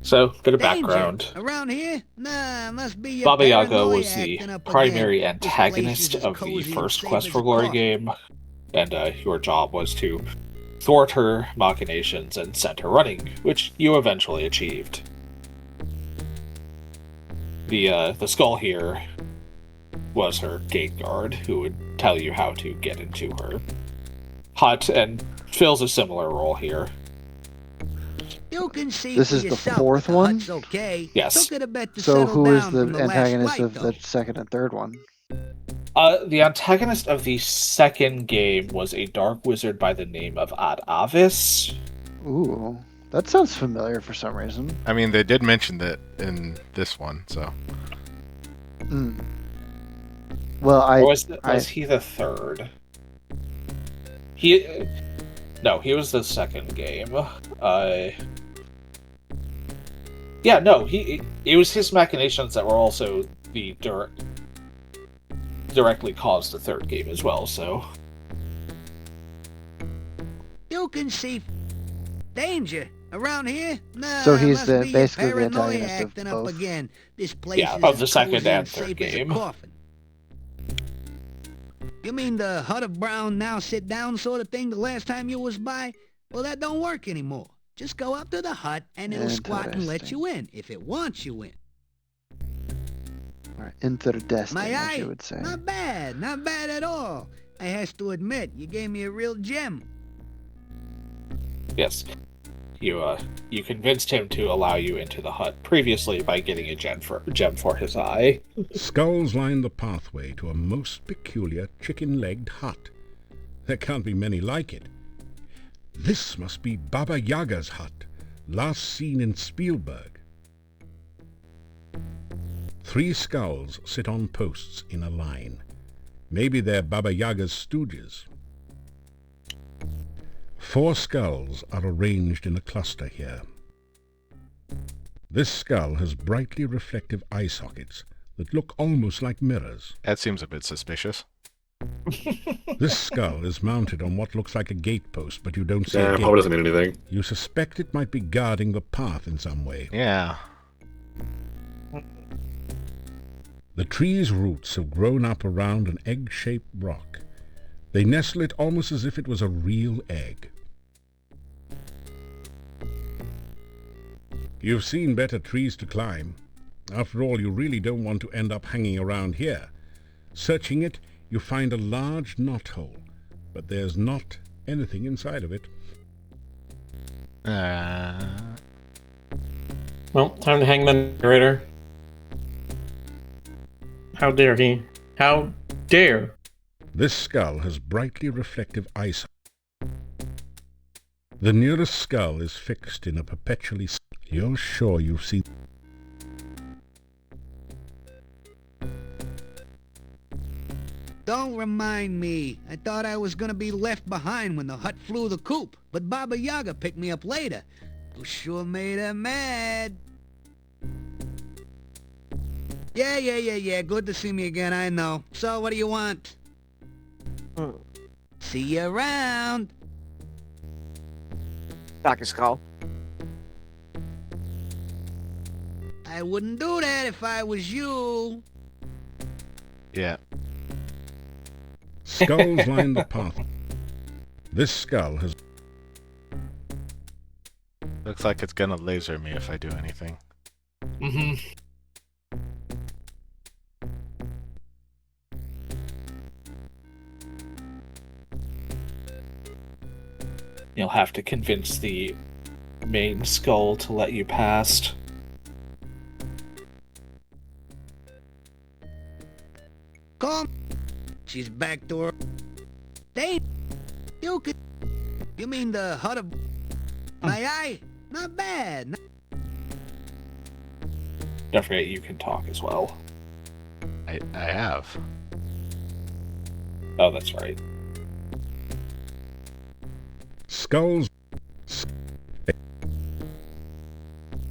So, bit of Danger. background. Around here? Nah, must be your Baba Yaga paranoia was the acting up primary again. This antagonist place is as of the cozy and first safe Quest as for a Glory coffin. game, and your job was to thwart her machinations and send her running, which you eventually achieved. The skull here was her gate guard, who would tell you how to get into her hut, and fills a similar role here. You can see This for is the yourself fourth that the one? hut's okay. Yes. Took it a bit to So settle who is down the from last antagonist flight, of though. the second and third one? The antagonist of the second game was a dark wizard by the name of Ad Avis. Ooh, that sounds familiar for some reason. I mean, they did mention that in this one, so. Hmm. Well, Or was he the third? No, he was the second game. Yeah, no, it was his machinations that were also the directly caused the third game as well, so. You can see danger around here. Nah, So he's must be your basically the paranoia antagonist of acting up both. again. This place Yeah, is of the as second cozy and and third safe as a game. coffin. You mean the hut of brown now sit down sort of thing the last time you was by? Well, that don't work anymore. Just go up to the hut and it'll squat and let you in, if it wants you in. Or interdestined, My as eye, you would say. not bad at all. I has to admit, you gave me a real gem. Yes. You convinced him to allow you into the hut previously by getting a gem for his eye. Skulls line the pathway to a most peculiar chicken-legged hut. There can't be many like it. This must be Baba Yaga's hut, last seen in Spielberg. 3 skulls sit on posts in a line. Maybe they're Baba Yaga's stooges. 4 skulls are arranged in a cluster here. This skull has brightly reflective eye sockets that look almost like mirrors. That seems a bit suspicious. This skull is mounted on what looks like a gate post, but you don't see a Yeah, gate. probably doesn't mean anything. You suspect it might be guarding the path in some way. Yeah. The tree's roots have grown up around an egg-shaped rock. They nestle it almost as if it was a real egg. You've seen better trees to climb. After all, you really don't want to end up hanging around here. Searching it, you find a large knothole, but there's not anything inside of it. Well, time to hang the narrator. How dare he? How dare? This skull has brightly reflective eyes. The nearest skull is fixed in a perpetually... You're sure you've seen... Don't remind me. I thought I was gonna be left behind when the hut flew the coop, but Baba Yaga picked me up later. You sure made her mad. Yeah. Good to see me again, I know. So, what do you want? See you around. Dr. Skull. I wouldn't do that if I was you. Yeah. Skulls line the path. This skull has... Looks like it's gonna laser me if I do anything. Mm-hmm. You'll have to convince the main skull to let you past. Come. She's back door. Dave, you could... You mean the hut of... My eye? Not bad. Don't forget you can talk as well. I have. Oh, that's right. Skulls...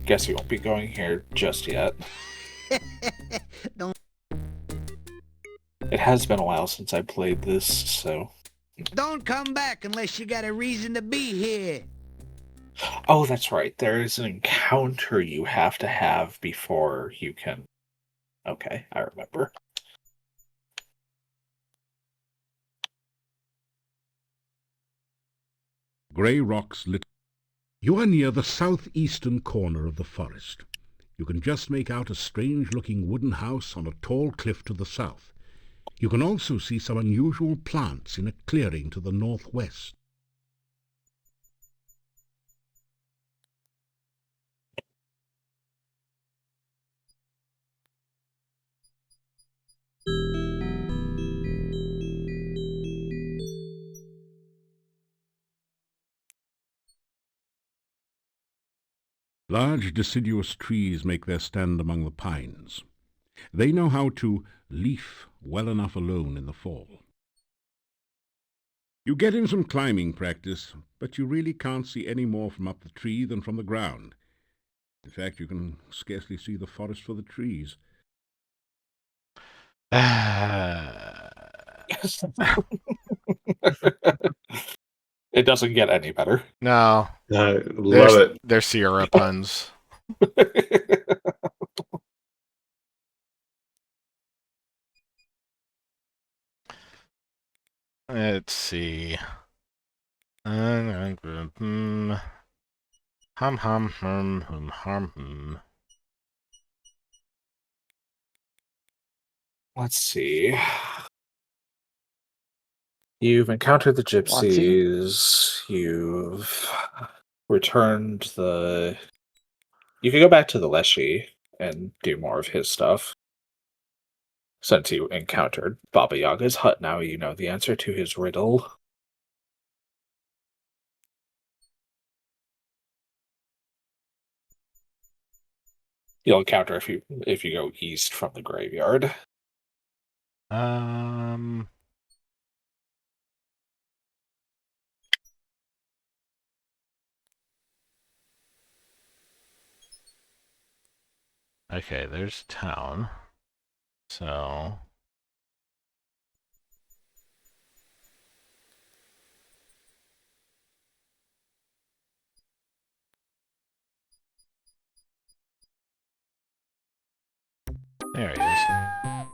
Guess you won't be going here just yet. Don't... It has been a while since I played this, so... Don't come back unless you got a reason to be here. Oh, that's right. There is an encounter you have to have before you can... Okay, I remember. Grey rocks lit... You are near the southeastern corner of the forest. You can just make out a strange-looking wooden house on a tall cliff to the south. You can also see some unusual plants in a clearing to the northwest. Large deciduous trees make their stand among the pines. They know how to leaf well enough alone in the fall. You get in some climbing practice, but you really can't see any more from up the tree than from the ground. In fact, you can scarcely see the forest for the trees. It doesn't get any better. No. I love it. They're Sierra puns. Let's see. Hum hum hum. Let's see. You've encountered the gypsies. You've returned the... You can go back to the Leshy and do more of his stuff. Since you encountered Baba Yaga's hut, now you know the answer to his riddle. You'll encounter if you go east from the graveyard. Okay, there's town. So... There he is.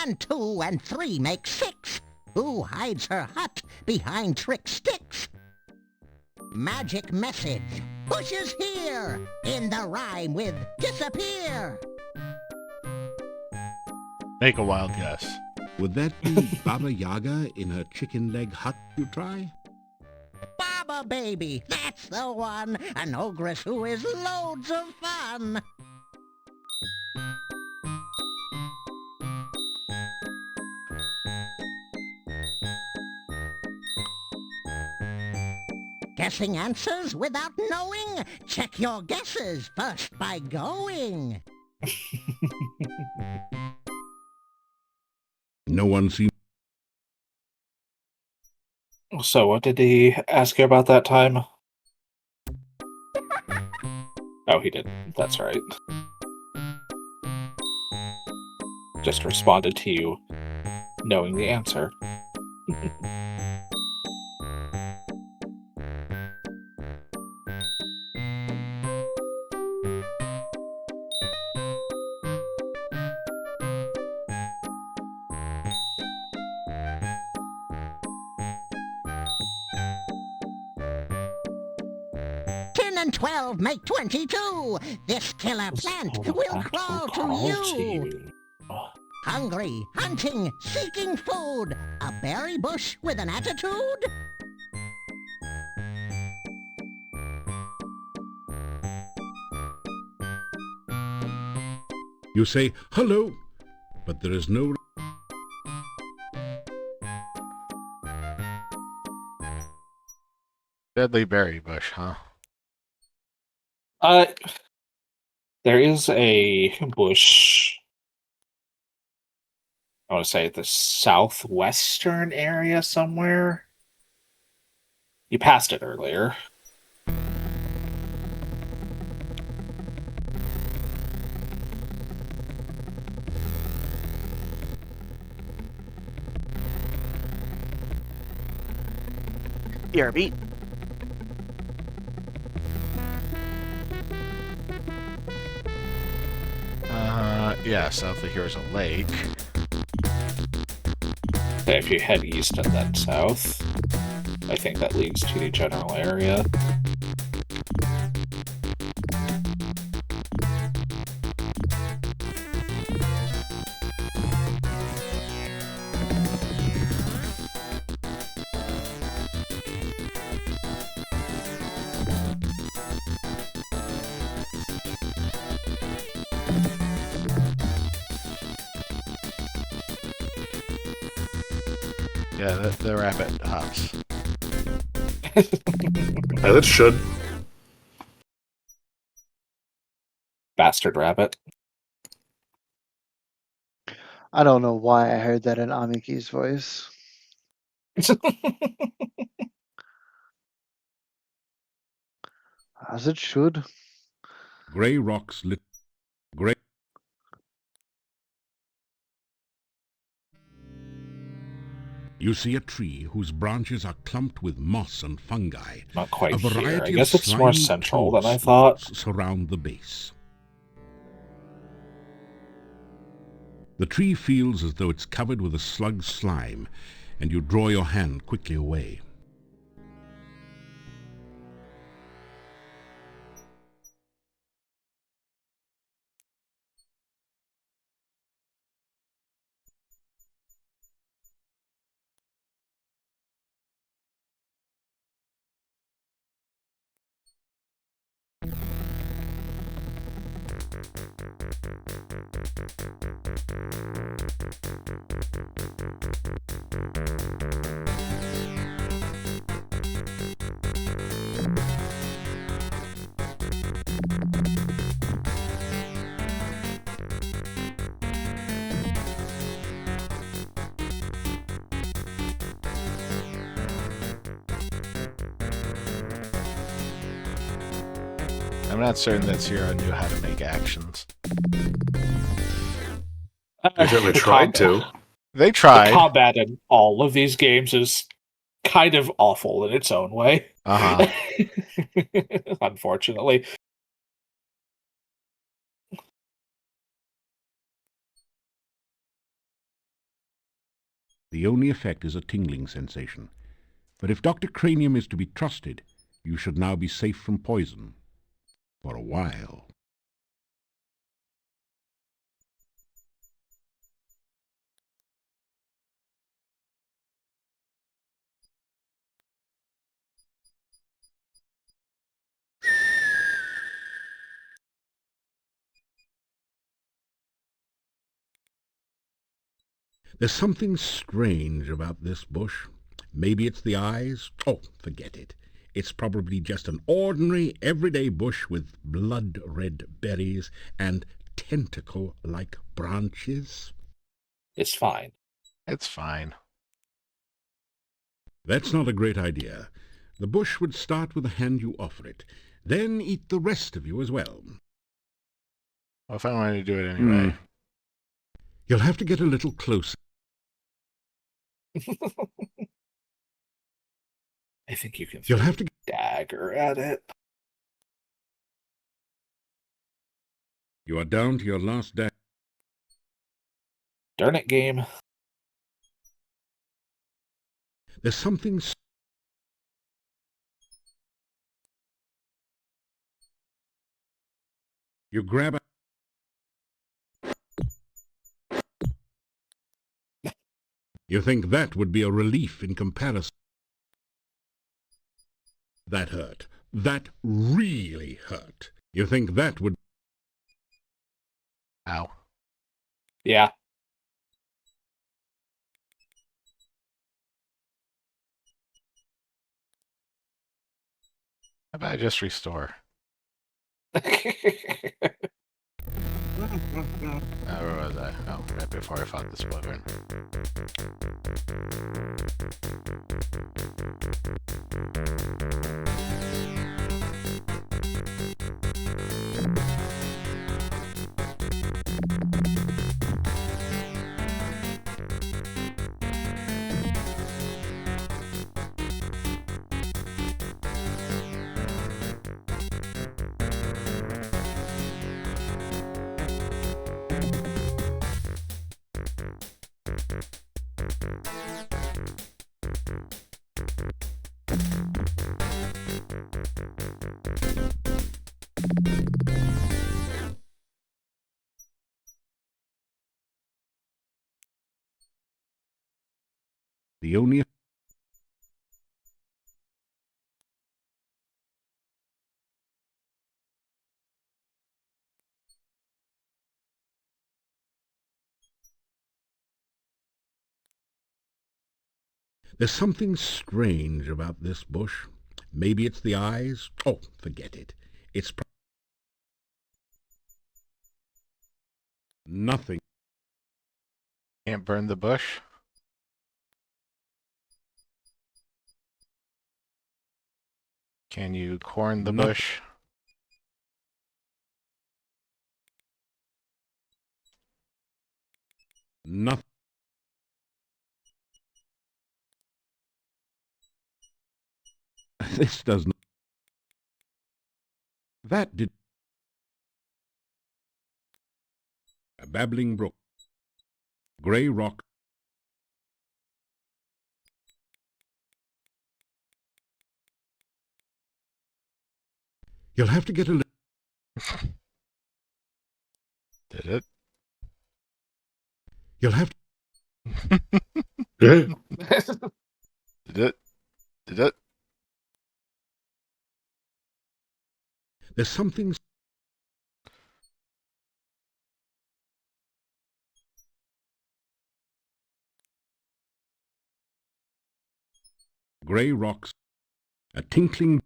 and 2 and 3 make 6. Who hides her hut behind trick sticks? Magic message. Bushes here. In the rhyme with disappear. Make a wild guess. Would that be Baba Yaga in her chicken leg hut you try? Baba baby, that's the one. An ogress who is loads of fun. Guessing answers without knowing? Check your guesses first by going. No one seems... So what did he ask you about that time? Oh, he didn't. That's right. Just responded to you knowing the answer. 10 and 12 make 22. This killer plant will crawl to you. Hungry, hunting, seeking food. A berry bush with an attitude? You say, hello, but there is no... Deadly berry bush, huh? There is a bush, I want to say the southwestern area somewhere. You passed it earlier. BRB. Yeah, south of here is a lake. Okay, if you head east and then south, I think that leads to the general area. Yeah, the rabbit hops. Yeah, that should. Bastard rabbit. I don't know why I heard that in Amiki's voice. As it should. Grey rocks lit... Grey... You see a tree whose branches are clumped with moss and fungi. Not quite A here. I variety guess of it's more slimy central than I toad thought. spots surround the base. The tree feels as though it's covered with a slug's slime, and you draw your hand quickly away. I'm not certain that Sierra knew how to make actions. They certainly tried to. They tried. The combat in all of these games is kind of awful in its own way. Uh-huh. Unfortunately. The only effect is a tingling sensation. But if Dr. Cranium is to be trusted, you should now be safe from poison. For a while. There's something strange about this bush. Maybe it's the eyes. Oh, forget it. It's probably just an ordinary, everyday bush with blood-red berries and tentacle-like branches. It's fine. It's fine. That's not a great idea. The bush would start with the hand you offer it, then eat the rest of you as well. Well, if I wanted to do it anyway. You'll have to get a little closer. I think you can You'll throw have to a dagger at it. You are down to your last dagger. Darn it, game. There's something... You grab a... You think that would be a relief in comparison. That hurt. That really hurt. You think that would... Ow. Yeah. How about I just restore? Where was I? Oh, right before I fought this wyvern. The only... There's something strange about this bush. Maybe it's the eyes. Oh, forget it. It's... Nothing. Can't burn the bush? Can you corn the bush? Nothing. This does not... That did... A babbling brook. Grey rock. You'll have to get a little... Did it? You'll have to... Did it? Did it? There's something... Grey rocks. A tinkling...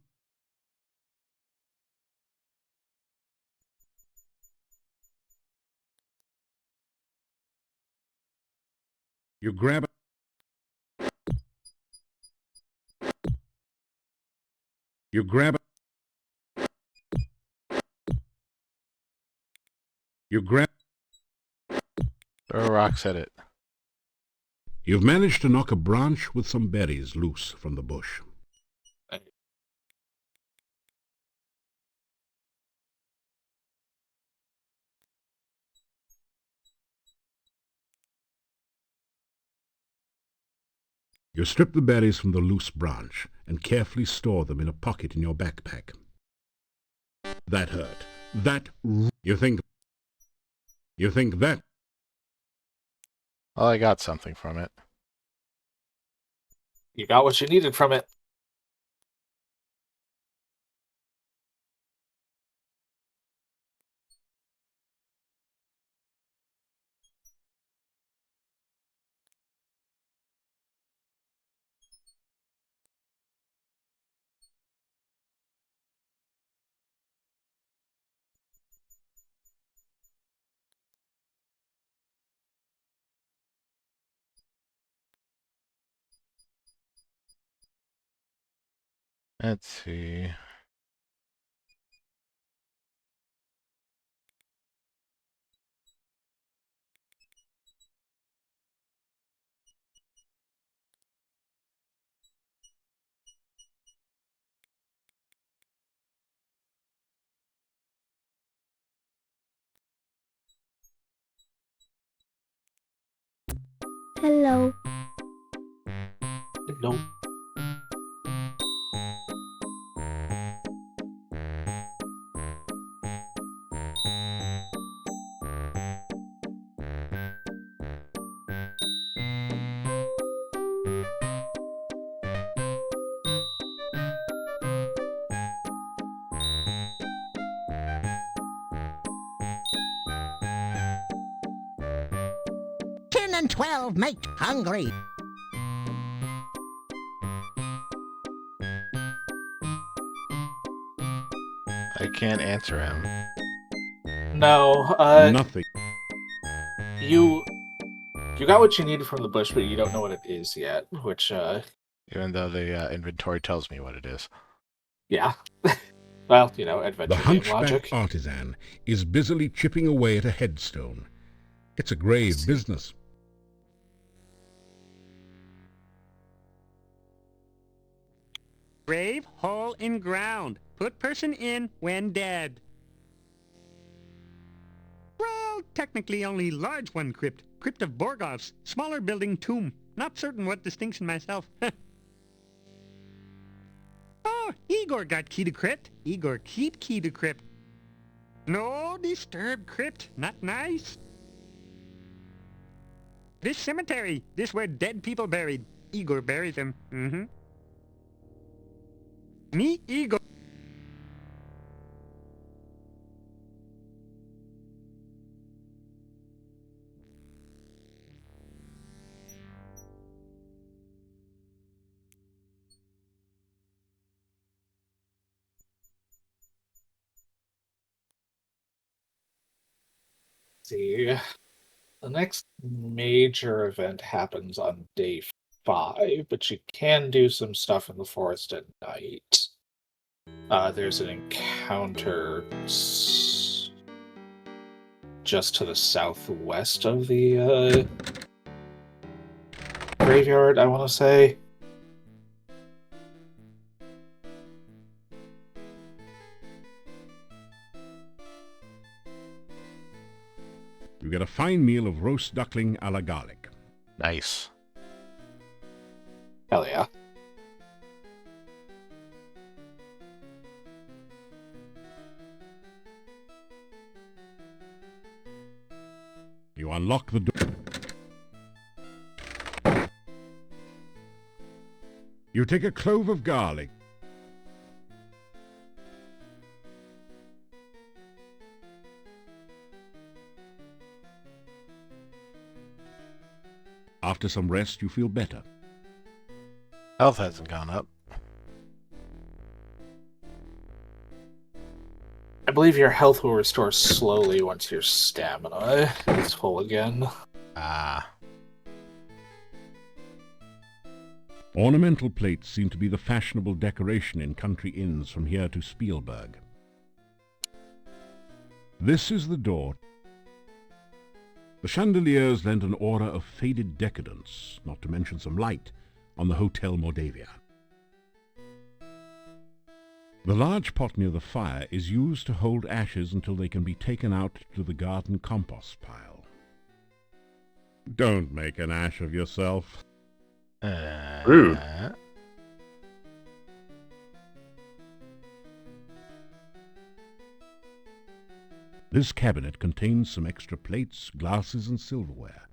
You grab it. You grab it. You grab... Throw rocks at it. You've managed to knock a branch with some berries loose from the bush. You strip the berries from the loose branch and carefully store them in a pocket in your backpack. That hurt. You think that... Well, I got something from it. You got what you needed from it. Let's see. Hello. Nope. Ten and 12 make hungry. I can't answer him. No, Nothing. You got what you needed from the bush, but you don't know what it is yet, which, Even though the inventory tells me what it is. yeah. Well, you know, The adventure game hunchback logic. artisan is busily chipping away at a headstone. It's a grave business. Grave hole in ground. Put person in when dead. Well, technically only large one crypt. Crypt of Borgoff's. Smaller building tomb. Not certain what distinction myself. Oh, Igor got key to crypt. Igor keep key to crypt. No disturbed crypt. Not nice. This cemetery. This where dead people buried. Igor buried them. Me, Igor. See, the next major event happens on day 5, but you can do some stuff in the forest at night. There's an encounter just to the southwest of the graveyard, I want to say. You get a fine meal of roast duckling a la garlic. Nice. Hell yeah. You unlock the door. You take a clove of garlic. After some rest, you feel better. Health hasn't gone up. I believe your health will restore slowly once your stamina is full again. Ah. Ornamental plates seem to be the fashionable decoration in country inns from here to Spielberg. This is the door. The chandeliers lent an aura of faded decadence, not to mention some light, on the Hotel Mordavia. The large pot near the fire is used to hold ashes until they can be taken out to the garden compost pile. Don't make an ash of yourself. Rude. This cabinet contains some extra plates, glasses, and silverware.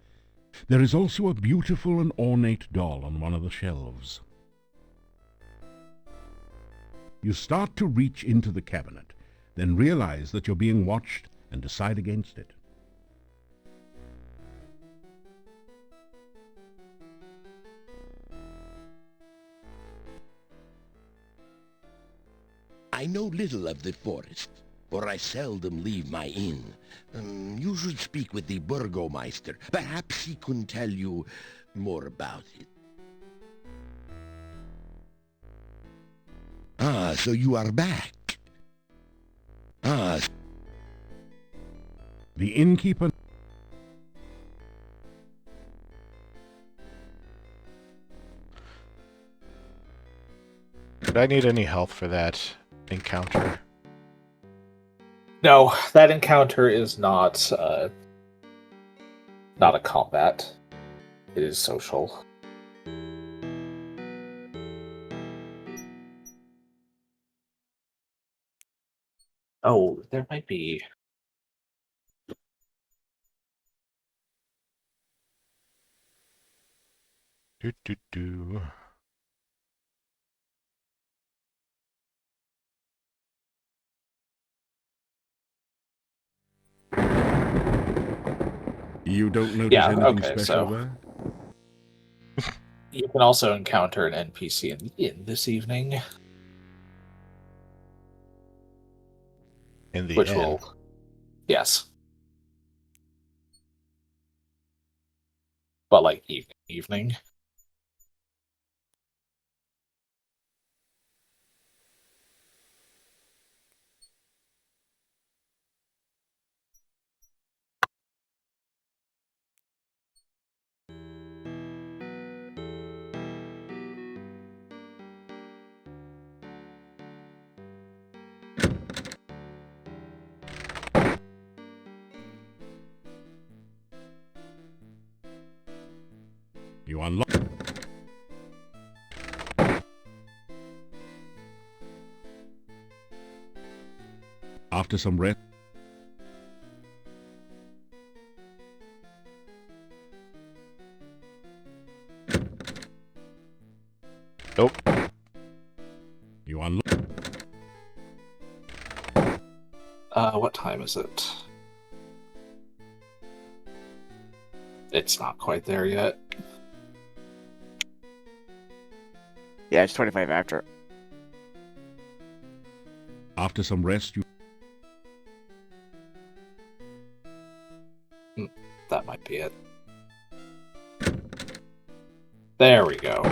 There is also a beautiful and ornate doll on one of the shelves. You start to reach into the cabinet, then realize that you're being watched and decide against it. I know little of the forest, for I seldom leave my inn. You should speak with the burgomeister. Perhaps he can tell you more about it. Ah, so you are back. Ah. The innkeeper... Did I need any help for that encounter? No, that encounter is not a combat. It is social. Oh, there might be... Do. You don't notice anything special so there? you can also encounter an NPC in the inn this evening. In the which inn? will... Yes. But like evening. You unlock... After some rest... Nope. You unlock... What time is it? It's not quite there yet. Yeah, it's 25 after. After some rest, you... That might be it. There we go.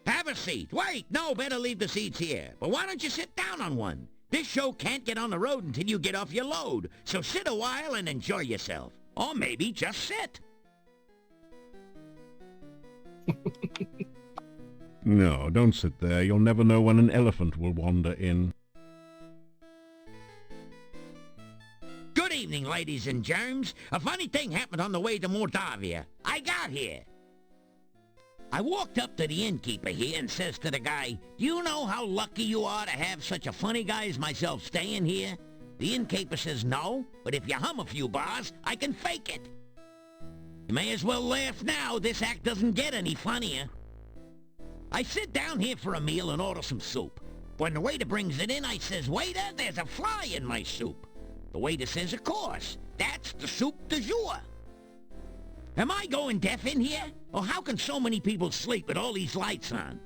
Have a seat. Wait, no, better leave the seats here. But why don't you sit down on one? This show can't get on the road until you get off your load. So sit a while and enjoy yourself. Or maybe just sit. No, don't sit there. You'll never know when an elephant will wander in. Good evening, ladies and germs. A funny thing happened on the way to Moldavia. I got here. I walked up to the innkeeper here and says to the guy, "Do you know how lucky you are to have such a funny guy as myself staying here?" The innkeeper says, "No, but if you hum a few bars, I can fake it." You may as well laugh now. This act doesn't get any funnier. I sit down here for a meal and order some soup. When the waiter brings it in, I says, "Waiter, there's a fly in my soup." The waiter says, "Of course, that's the soup du jour." Am I going deaf in here? Or how can so many people sleep with all these lights on?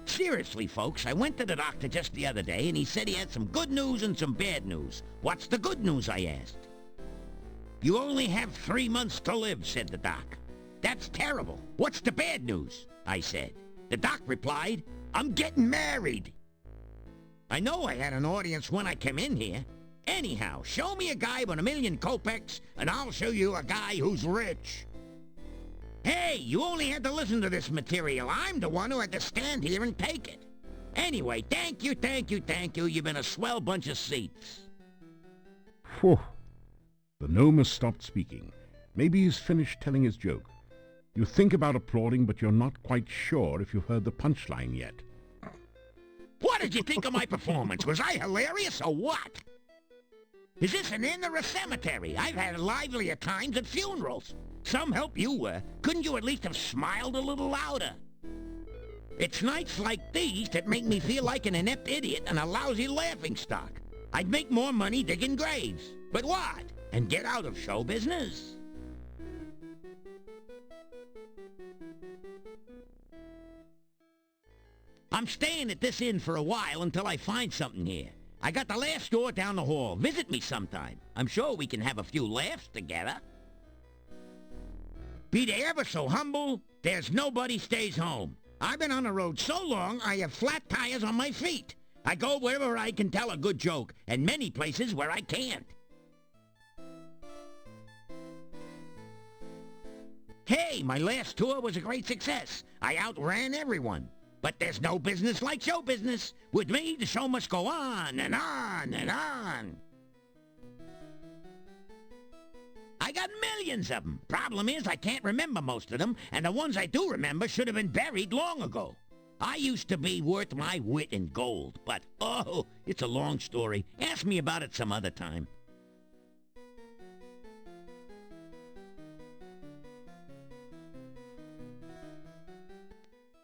Seriously, folks, I went to the doctor just the other day and he said he had some good news and some bad news. What's the good news, I asked. "You only have 3 months to live," said the doc. "That's terrible. What's the bad news?" I said. The doc replied, "I'm getting married." I know I had an audience when I came in here. Anyhow, show me a guy with 1,000,000 kopecks, and I'll show you a guy who's rich. Hey, you only had to listen to this material. I'm the one who had to stand here and take it. Anyway, thank you, thank you, thank you. You've been a swell bunch of seats. Phew. The gnome has stopped speaking, Maybe he's finished telling his joke. You think about applauding, but you're not quite sure if you've heard the punchline yet. What did you think of my performance? Was I hilarious or what? Is this an inn or a cemetery? I've had livelier times at funerals. Some help you were. Couldn't you at least have smiled a little louder? It's nights like these that make me feel like an inept idiot and a lousy laughingstock. I'd make more money digging graves. But what? And get out of show business? I'm staying at this inn for a while until I find something here. I got the last store down the hall. Visit me sometime. I'm sure we can have a few laughs together. Be they ever so humble, there's nobody stays home. I've been on the road so long, I have flat tires on my feet. I go wherever I can tell a good joke, and many places where I can't. Hey, my last tour was a great success. I outran everyone. But there's no business like show business. With me, the show must go on and on and on. I got millions of them. Problem is, I can't remember most of them, and the ones I do remember should have been buried long ago. I used to be worth my wit in gold, but, oh, it's a long story. Ask me about it some other time.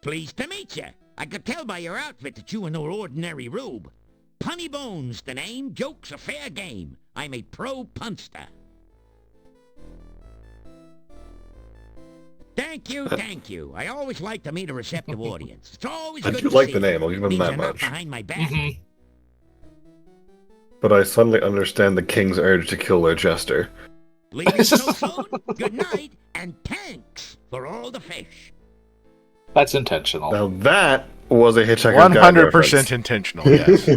Pleased to meet you. I could tell by your outfit that you were no ordinary rube. Punny Bones, the name. Joke's a fair game. I'm a pro punster. Thank you, thank you. I always like to meet a receptive audience. It's always good I do to like see the name, you. I'll give him Means that you're not much. behind my back. But I suddenly understand the king's urge to kill their jester. Leaving so soon? Good night, and thanks for all the fish. That's intentional. Now that was a Hitchhiker's Guide 100% reference. intentional, yes.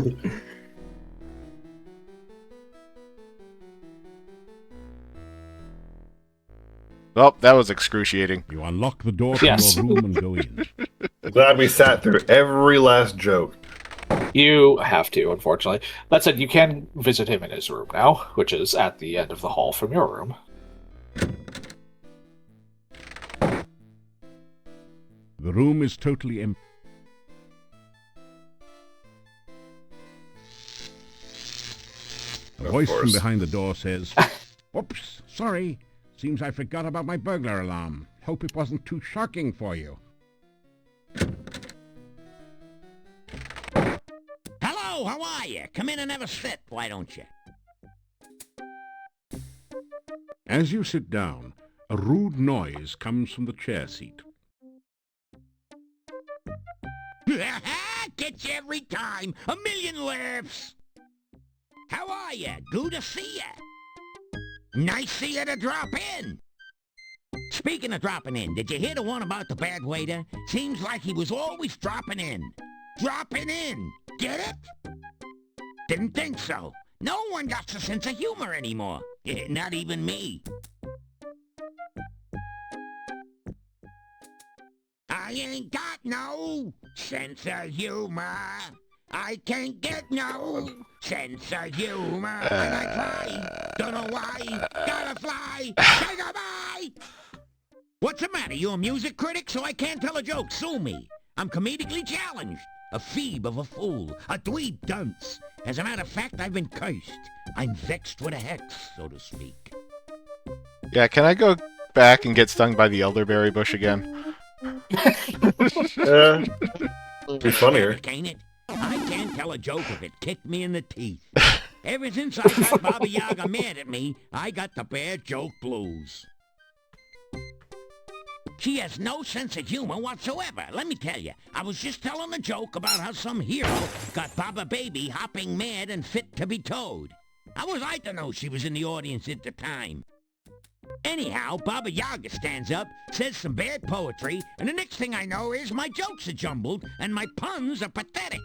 Well, that was excruciating. You unlock the door to Yes. your room and go in. Glad we sat through every last joke. You have to, unfortunately. That said, you can visit him in his room now, which is at the end of the hall from your room. The room is totally empty. A Of voice from course. behind the door says, "Oops, sorry. Seems I forgot about my burglar alarm. Hope it wasn't too shocking for you." Hello, how are you? Come in and have a sit, why don't you? As you sit down, a rude noise comes from the chair seat. Gets you every time. A million laughs. How are you? Good to see you. Nice see you to drop in. Speaking of dropping in, did you hear the one about the bad waiter? Seems like he was always dropping in. Dropping in. Get it? Didn't think so. No one got a sense of humor anymore. Not even me. I ain't got no sense of humor. I can't get no sense of humor. And I try, don't know why, gotta fly, say goodbye. What's the matter? You a music critic, so I can't tell a joke? Sue me. I'm comedically challenged. A phoebe of a fool, a dweeb dunce. As a matter of fact, I've been cursed. I'm vexed with a hex, so to speak. Yeah, can I go back and get stung by the elderberry bush again? Yeah. Be funnier. Ain't it? I can't tell a joke if it kicked me in the teeth. Ever since I got Baba Yaga mad at me, I got the bad joke blues. She has no sense of humor whatsoever. Let me tell you, I was just telling a joke about how some hero got Baba Baby hopping mad and fit to be towed. How was I to know she was in the audience at the time? Anyhow, Baba Yaga stands up, says some bad poetry, and the next thing I know is my jokes are jumbled and my puns are pathetic.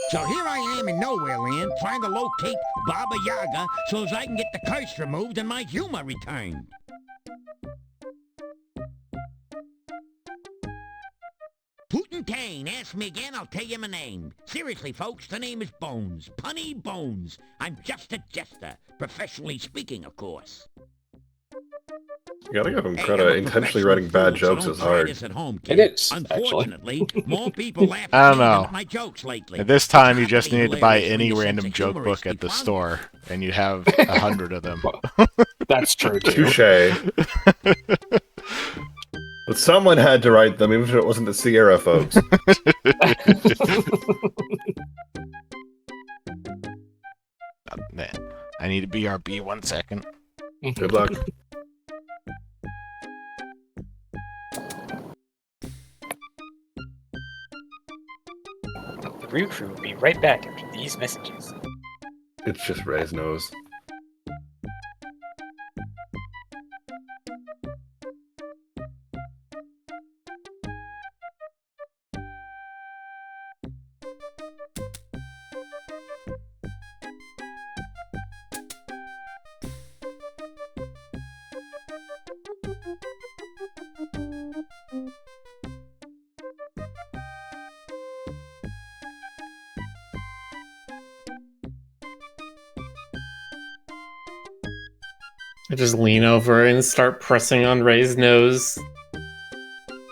So here I am in Nowhere Land trying to locate Baba Yaga so as I can get the curse removed and my humor returned. Putin ask me again, I'll tell you my name. Seriously, folks, the name is Bones. Punny Bones. I'm just a jester. Professionally speaking, of course. gotta give him Hey, credit. I'm a Intentionally professional writing bad fool, so jokes don't is try hard. this at home, It kid. is, Unfortunately, more people laugh I at don't me than know. at my jokes lately. At this It's time, you hard just be needed to buy hilarious when any your sense random of joke humor is book at the defunct. store, and you have 100 of them. That's true too. Touche. But someone had to write them, even if it wasn't the Sierra folks. Man, I need to BRB 1 second. Good luck. The Roo Croo will be right back after these messages. It's just Ray's nose. I just lean over and start pressing on Ray's nose. And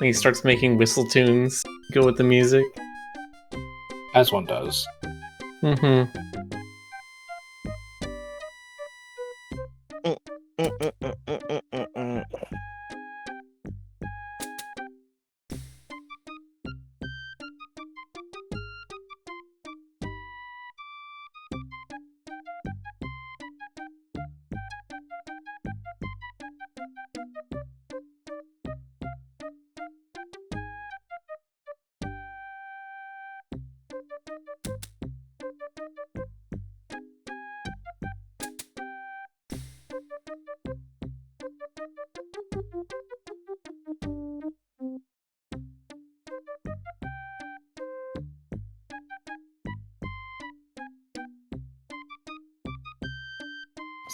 he starts making whistle tunes. Go with the music. As one does. Mm-hmm.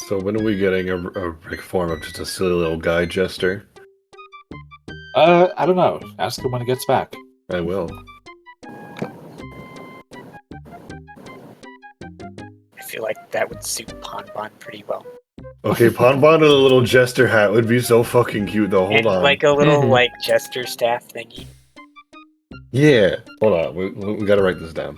So when are we getting a Rick form of just a silly little guy jester? I don't know. Ask him when he gets back. I will. I feel like that would suit Ponbon pretty well. Okay, Ponbon in a little jester hat would be so fucking cute though. Hold And on. like a little like jester staff thingy. Yeah. Hold on. We gotta write this down.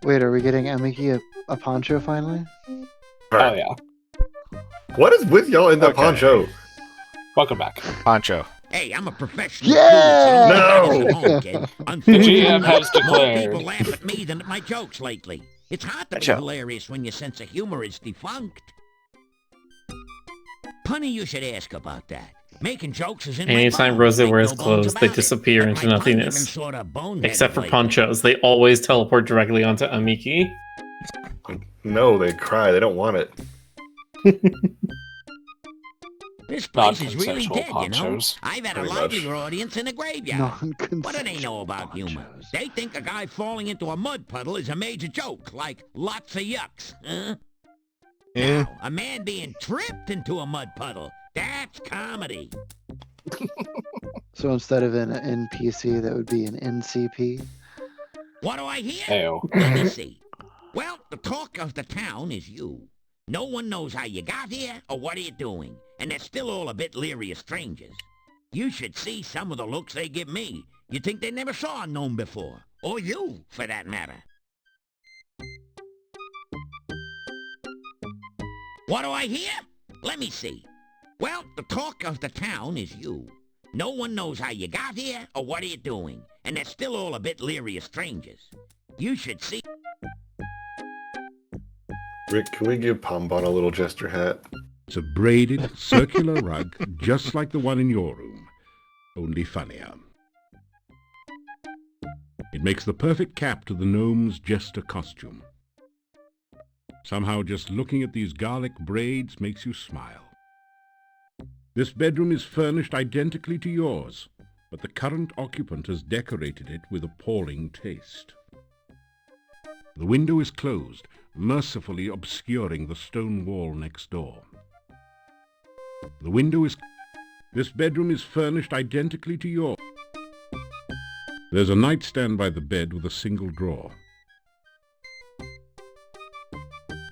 Wait, are we getting Amiki a poncho finally? Oh yeah. What is with y'all in that poncho? Welcome back. Poncho. Hey, I'm a professional Yeah! fool, so don't try No! this at home, kid. The Unfortunately, GM has more declared. people laugh at me than at my jokes lately. It's hard to be Gotcha. hilarious when your sense of humor is defunct. Punny, you should ask about that. Making jokes is in my Anytime bones, Rosa make wears no bones clothes, they about it. disappear But into my pun even nothingness. sorta boneheaded Except for lately. ponchos. They always teleport directly onto Amiki. No, they cry. They don't want it. This place is really Non-consensual dead, you know. ponchos. I've had a Pretty livelier much. audience in a graveyard. What do they know Non-consensual about humor? ponchos. They think a guy falling into a mud puddle is a major joke, like lots of yucks, huh? Eh. Now, a man being tripped into a mud puddle, that's comedy. So instead of an NPC, that would be an NCP. What do I hear? Ew. Let me see. Well, the talk of the town is you. No one knows how you got here or what are you doing, and they're still all a bit leery of strangers. You should see some of the looks they give me. You'd think they never saw a gnome before. Or you, for that matter. What do I hear? Let me see. Well, the talk of the town is you. No one knows how you got here or what are you doing, and they're still all a bit leery of strangers. You should see... Rick, can we give Ponbon a little jester hat? It's a braided, circular rug, just like the one in your room, only funnier. It makes the perfect cap to the gnome's jester costume. Somehow just looking at these garlic braids makes you smile. This bedroom is furnished identically to yours, but the current occupant has decorated it with appalling taste. The window is closed, mercifully obscuring the stone wall next door. The window is... This bedroom is furnished identically to yours. There's a nightstand by the bed with a single drawer.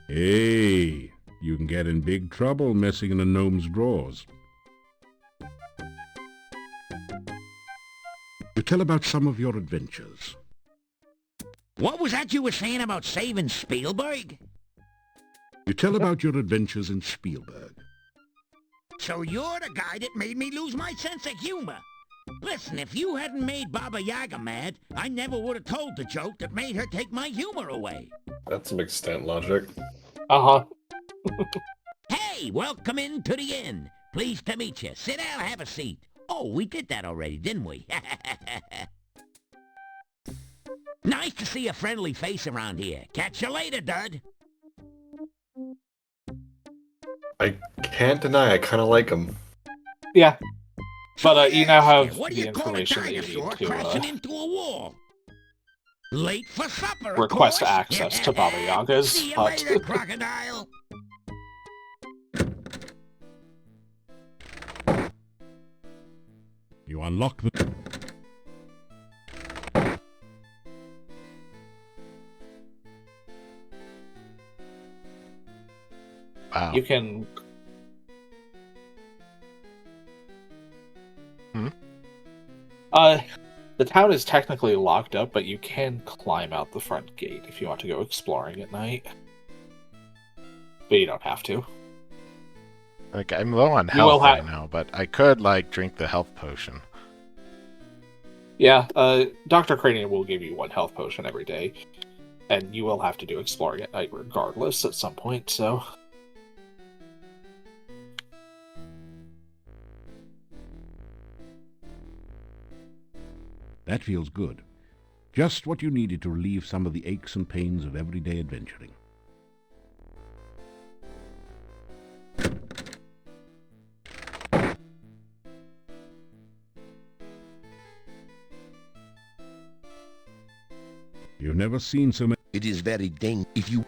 Hey, you can get in big trouble messing in a gnome's drawers. You tell about some of your adventures. What was that you were saying about saving Spielberg? You tell about your adventures in Spielberg. So you're the guy that made me lose my sense of humor. Listen, if you hadn't made Baba Yaga mad, I never would have told the joke that made her take my humor away. That's some extent logic. Uh-huh. Hey, welcome into the inn. Pleased to meet you. Sit down, have a seat. Oh, we did that already, didn't we? Nice to see a friendly face around here. Catch you later, Dud. I can't deny I kind of like him. Yeah. But you now have What do the you call a information that you dinosaur need to crashing into a wall? Late for supper, of request course. access to Baba Yaga's See you hut. later, crocodile. You unlock the... Wow. You can... The town is technically locked up, but you can climb out the front gate if you want to go exploring at night. But you don't have to. Like, I'm low on You health will right now, but I could, like, drink the health potion. Yeah, Dr. Cranium will give you 1 health potion every day, and you will have to do exploring at night regardless at some point, so... That feels good. Just what you needed to relieve some of the aches and pains of everyday adventuring. You've never seen so many... It is very dangerous if you...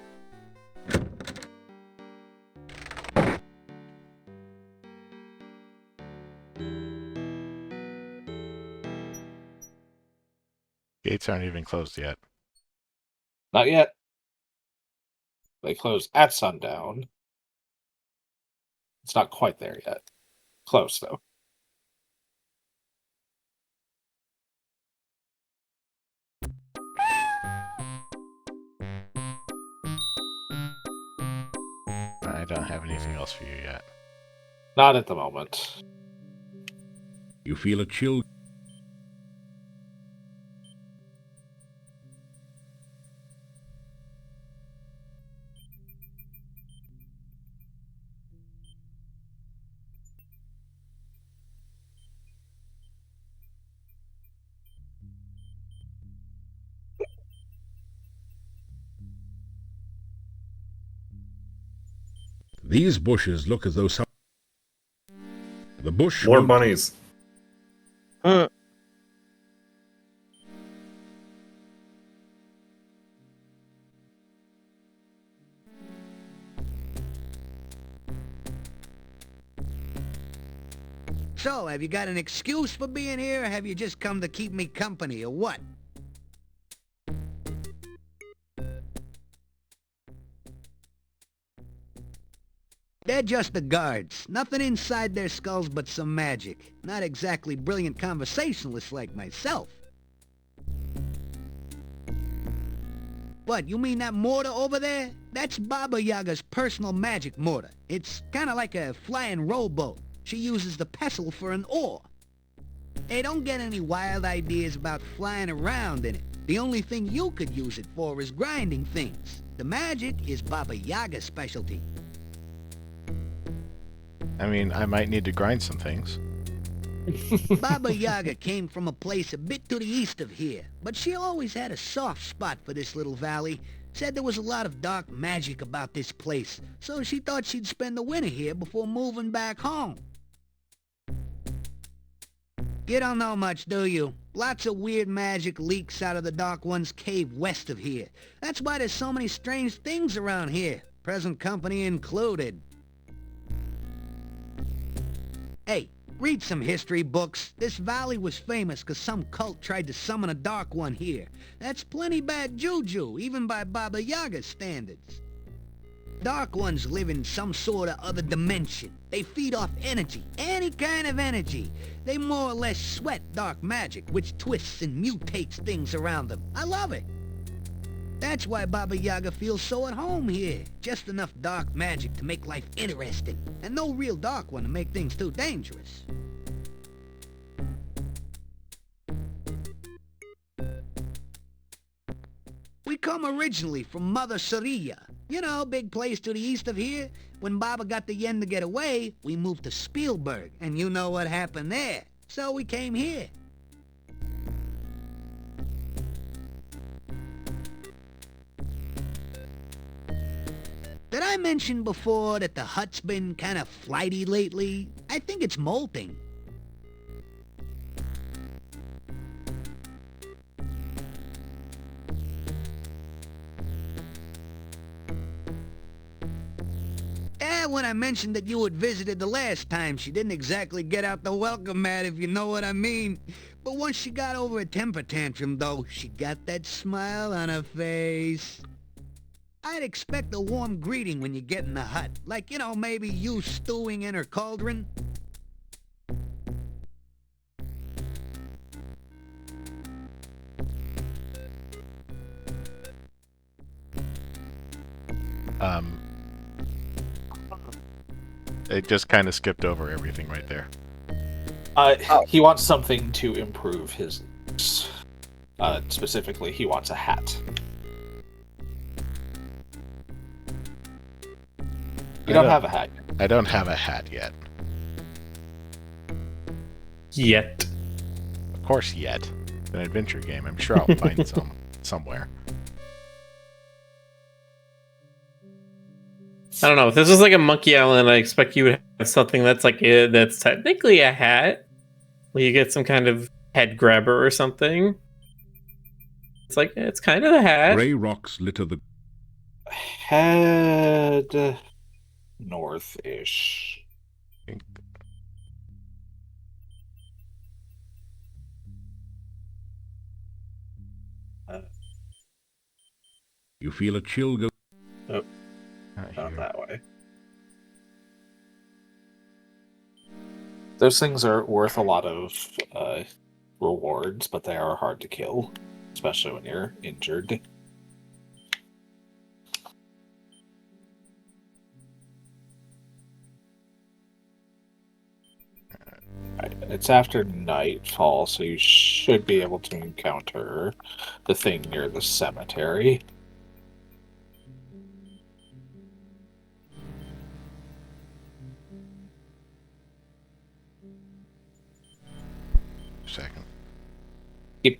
Gates aren't even closed yet. Not yet. They close at sundown. It's not quite there yet. Close, though. I don't have anything else for you yet. Not at the moment. You feel a chill... These bushes look as though some... The bush... More bunnies. So, have you got an excuse for being here, or have you just come to keep me company, or what? They're just the guards. Nothing inside their skulls but some magic. Not exactly brilliant conversationalists like myself. What, you mean that mortar over there? That's Baba Yaga's personal magic mortar. It's kinda like a flying rowboat. She uses the pestle for an oar. Hey, don't get any wild ideas about flying around in it. The only thing you could use it for is grinding things. The magic is Baba Yaga's specialty. I mean, I might need to grind some things. Baba Yaga came from a place a bit to the east of here, but she always had a soft spot for this little valley. Said there was a lot of dark magic about this place, so she thought she'd spend the winter here before moving back home. You don't know much, do you? Lots of weird magic leaks out of the Dark One's cave west of here. That's why there's so many strange things around here, present company included. Hey, read some history books. This valley was famous because some cult tried to summon a Dark One here. That's plenty bad juju, even by Baba Yaga's standards. Dark Ones live in some sort of other dimension. They feed off energy, any kind of energy. They more or less sweat dark magic, which twists and mutates things around them. I love it. That's why Baba Yaga feels so at home here. Just enough dark magic to make life interesting, and no real Dark One to make things too dangerous. We come originally from Mother Saria. You know, big place to the east of here. When Baba got the yen to get away, we moved to Spielberg, and you know what happened there. So we came here. Did I mention before that the hut's been kind of flighty lately? I think it's molting. When I mentioned that you had visited the last time, she didn't exactly get out the welcome mat, if you know what I mean. But once she got over a temper tantrum, though, she got that smile on her face. I'd expect a warm greeting when you get in the hut. Like, you know, maybe you stewing in her cauldron. It just kind of skipped over everything right there. He wants something to improve his looks. Specifically, he wants a hat. You don't have a hat yet. I don't have a hat yet. Yet. Of course, yet. It's an adventure game. I'm sure I'll find some somewhere. I don't know. If this was like a Monkey Island, I expect you would have something that's like that's technically a hat. Where you get some kind of head grabber or something. It's like it's kind of a hat. Grey rocks litter the Head north-ish. You feel a chill go. Oh, not that way. Those things are worth a lot of rewards, but they are hard to kill, especially when you're injured. Right, it's after nightfall, so you should be able to encounter the thing near the cemetery. Second. Yep.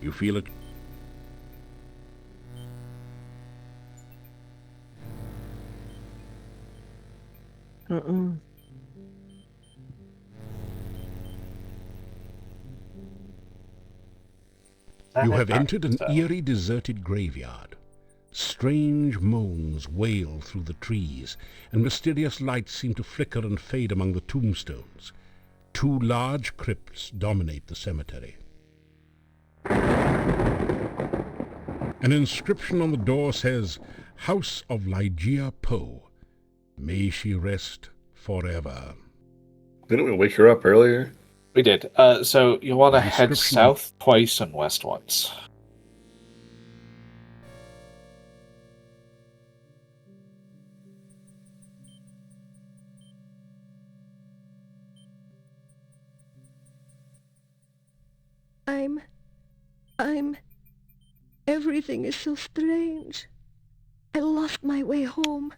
You feel it. You have entered an eerie, deserted graveyard. Strange moans wail through the trees, and mysterious lights seem to flicker and fade among the tombstones. Two large crypts dominate the cemetery. An inscription on the door says, House of Ligeia Poe. May she rest forever. Didn't we wake her up earlier? We did. So you want to head Description- south twice and west once. Everything is so strange. I lost my way home.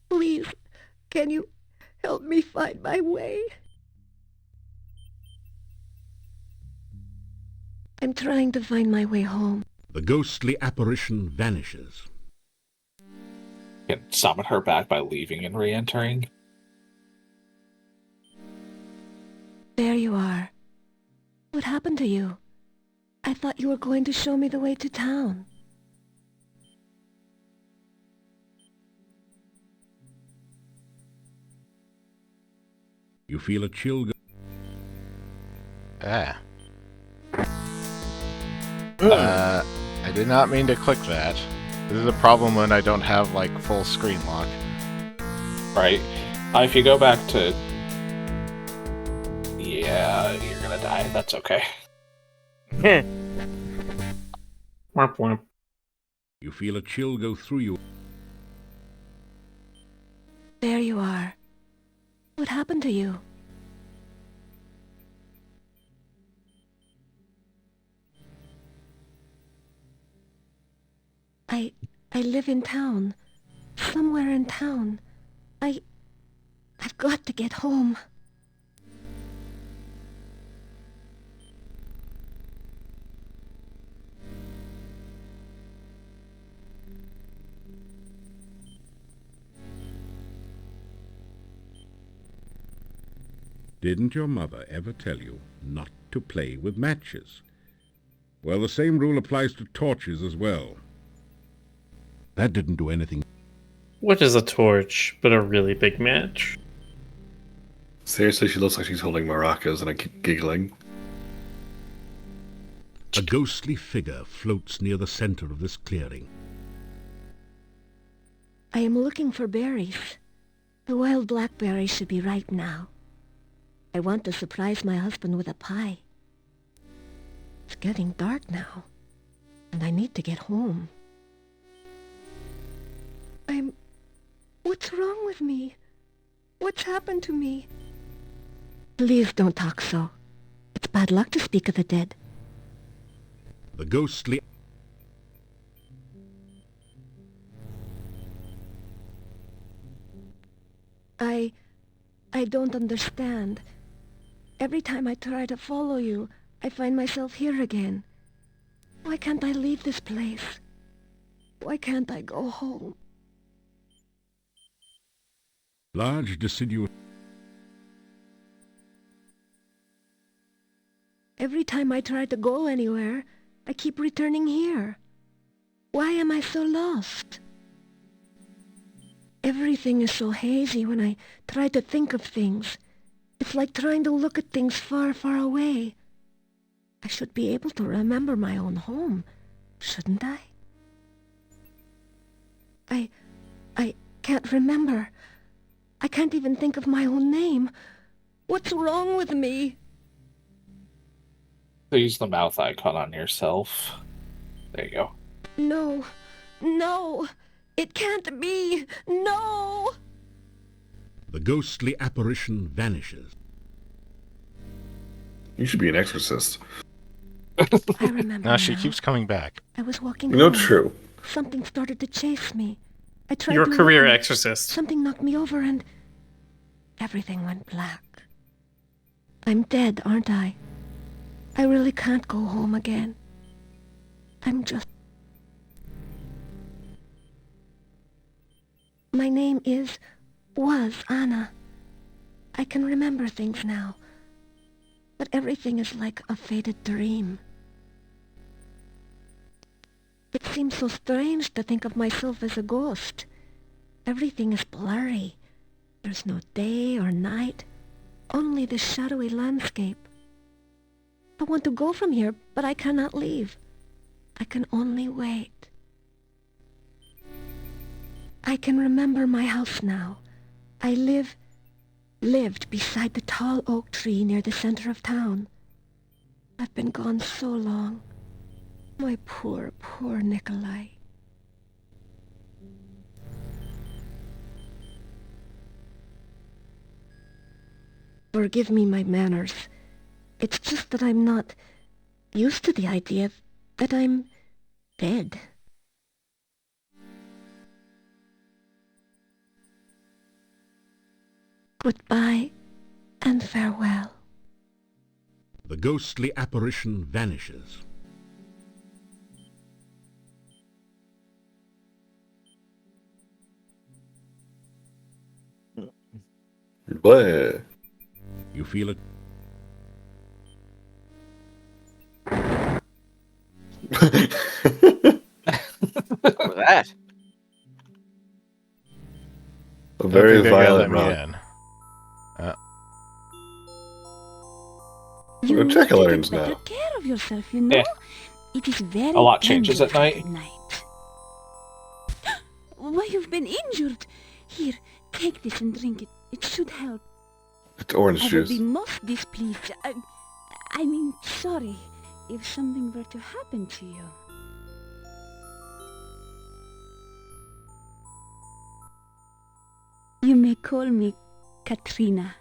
Please, can you help me find my way? I'm trying to find my way home. The ghostly apparition vanishes. You can summon her back by leaving and re-entering. There you are. What happened to you? I thought you were going to show me the way to town. You feel a chill go... Ah. I did not mean to click that. This is a problem when I don't have, like, full screen lock. Right. If you go back to... Yeah, you're gonna die. That's okay. Womp womp. You feel a chill go through you. There you are. What happened to you? I live in town. Somewhere in town. I've got to get home. Didn't your mother ever tell you not to play with matches? Well, the same rule applies to torches as well. That didn't do anything. What is a torch but a really big match? Seriously, she looks like she's holding maracas, and I keep giggling. A ghostly figure floats near the center of this clearing. I am looking for berries. The wild blackberries should be ripe now. I want to surprise my husband with a pie. It's getting dark now, and I need to get home. What's wrong with me? What's happened to me? Please don't talk so. It's bad luck to speak of the dead. The ghostly... I don't understand. Every time I try to follow you, I find myself here again. Why can't I leave this place? Why can't I go home? Large deciduous... Every time I try to go anywhere, I keep returning here. Why am I so lost? Everything is so hazy when I try to think of things. It's like trying to look at things far, far away. I should be able to remember my own home, shouldn't I? I can't remember. I can't even think of my own name. What's wrong with me? Use the mouth icon on yourself. There you go. No, it can't be. No! The ghostly apparition vanishes. You should be an exorcist. I remember No, she now. keeps coming back. I was walking You know, home. true. Something started to chase me. I tried You're a to career run. exorcist. Something knocked me over and everything went black. I'm dead, aren't I? I really can't go home again. My name was Anna. I can remember things now. But everything is like a faded dream. It seems so strange to think of myself as a ghost. Everything is blurry. There's no day or night. only the shadowy landscape. I want to go from here, but I cannot leave. I can only wait. I can remember my house now. I lived beside the tall oak tree near the center of town. I've been gone so long. My poor, poor Nikolai. Forgive me my manners. It's just that I'm not used to the idea that I'm dead. Goodbye and farewell. The ghostly apparition vanishes. But You feel it. What's that? A very they're gonna violent let me rock. in. You Oh, need to jack-o'-lanterns take better now. care of yourself, you know? Yeah. It is very A lot changes at dangerous night. Why, you've been injured. Here, take this and drink it. It should help. It's orange I juice. would be most displeased. I mean, sorry, if something were to happen to you. You may call me Katrina.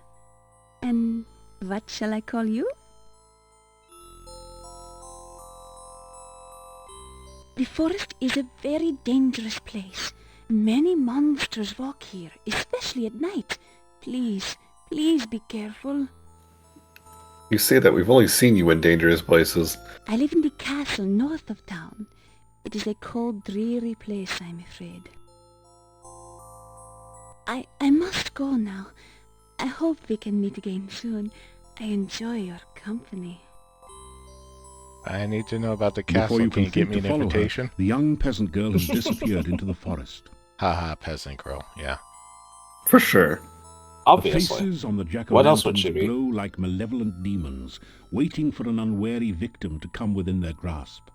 And what shall I call you? The forest is a very dangerous place. Many monsters walk here, especially at night. Please, please be careful. You say that we've only seen you in dangerous places. I live in the castle north of town. It is a cold, dreary place, I'm afraid. I must go now. I hope we can meet again soon. I enjoy your company. I need to know about the Before castle. you Can you complete get me to an follow invitation? her, the young peasant girl has disappeared into the forest. Haha, peasant girl. Yeah. For sure. The Obviously. faces on the What else would she jack-o'-lanterns be? glow like malevolent demons, waiting for an unwary victim to come within their grasp.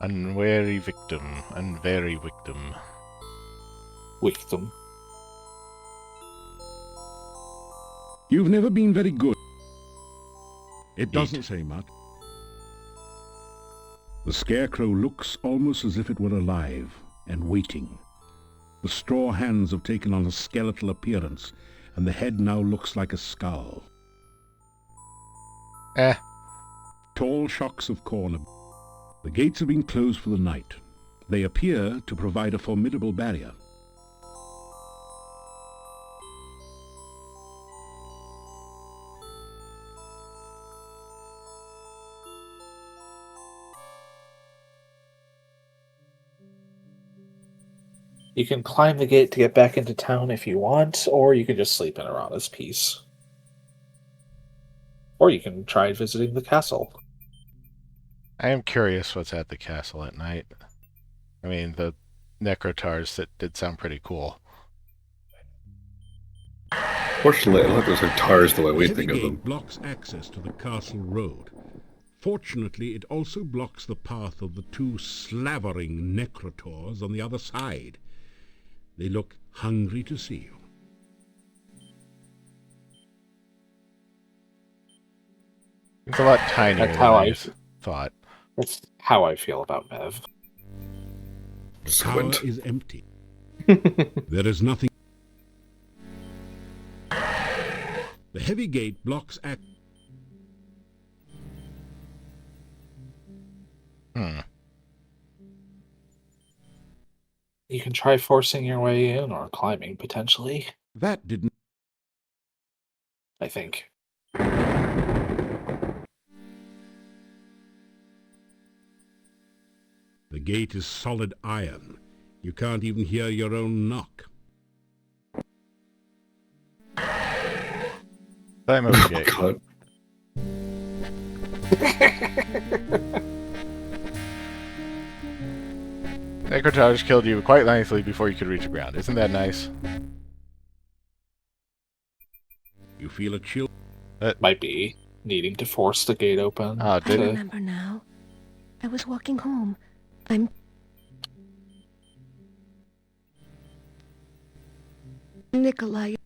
Unwary victim. Unwary victim. Victim. You've never been very good. It doesn't say much. The scarecrow looks almost as if it were alive and waiting. The straw hands have taken on a skeletal appearance, and the head now looks like a skull. Tall shocks of corn. The gates have been closed for the night. They appear to provide a formidable barrier. You can climb the gate to get back into town if you want, or you can just sleep in Arana's peace. Or you can try visiting the castle. I am curious what's at the castle at night. I mean, the necrotars that did sound pretty cool. Fortunately, I don't think those are tars the way we The think heavy of them. gate blocks access to the castle road. Fortunately, it also blocks the path of the two slavering necrotors on the other side. They look hungry to see you. It's a lot tinier That's than how I I thought. That's how I feel about Mev. The Squint. tower is empty. There is nothing. The heavy gate blocks access. You can try forcing your way in or climbing, potentially. That didn't. I think. The gate is solid iron. You can't even hear your own knock. Climb over the gate. God. Necrotars killed you quite nicely before you could reach the ground. Isn't that nice? You feel a chill. Might be needing to force the gate open. I remember now. I was walking home. Nikolai.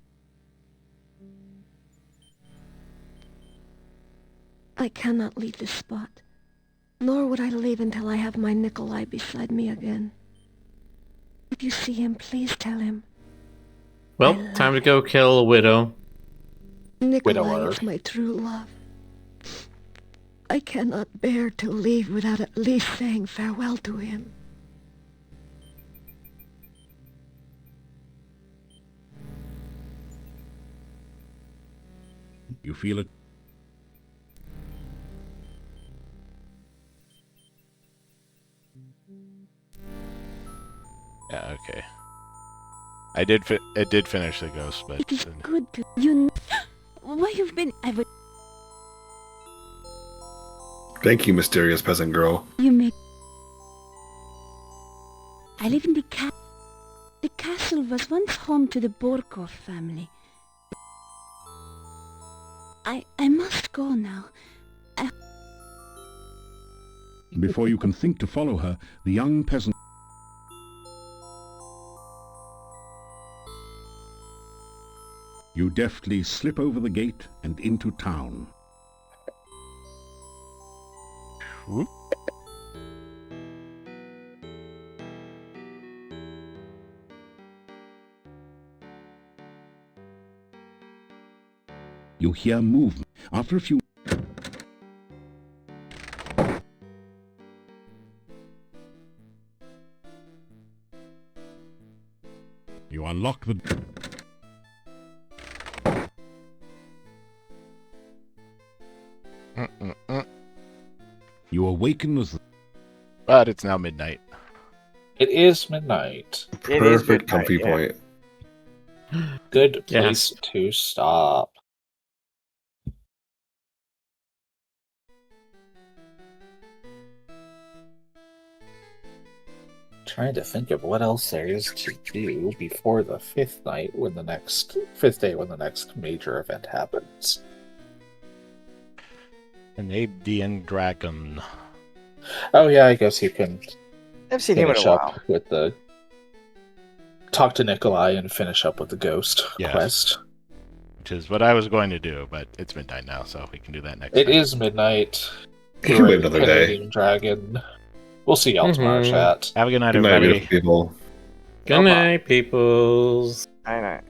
I cannot leave this spot. Nor would I leave until I have my Nikolai beside me again. If you see him, please tell him. Well, time to go kill a widow. Nikolai is my true love. I cannot bear to leave without at least saying farewell to him. You feel it? Yeah, okay. I did. It did finish the ghost, but it is good to you. Why you've been? I would. Thank you, mysterious peasant girl. You make. I live in the castle. The castle was once home to the Borkov family. I must go now. Before you can think to follow her, the young peasant... You deftly slip over the gate and into town. Whoop. You hear movement. After a few... You unlock the... You awaken as... But it's now midnight. It is midnight. Perfect comfy point. Good place to stop. Trying to think of what else there is to do before the fifth day when the next major event happens. An Abdian dragon. Oh yeah, I guess you can. I've seen him in a while. With the talk to Nikolai and finish up with the ghost quest. Which is what I was going to do, but it's midnight now, so we can do that next time. It is midnight. You can wait another day. Dragon. We'll see y'all tomorrow, chat. Have a good night, Good night, everybody. beautiful people. Good night, peoples. Night night.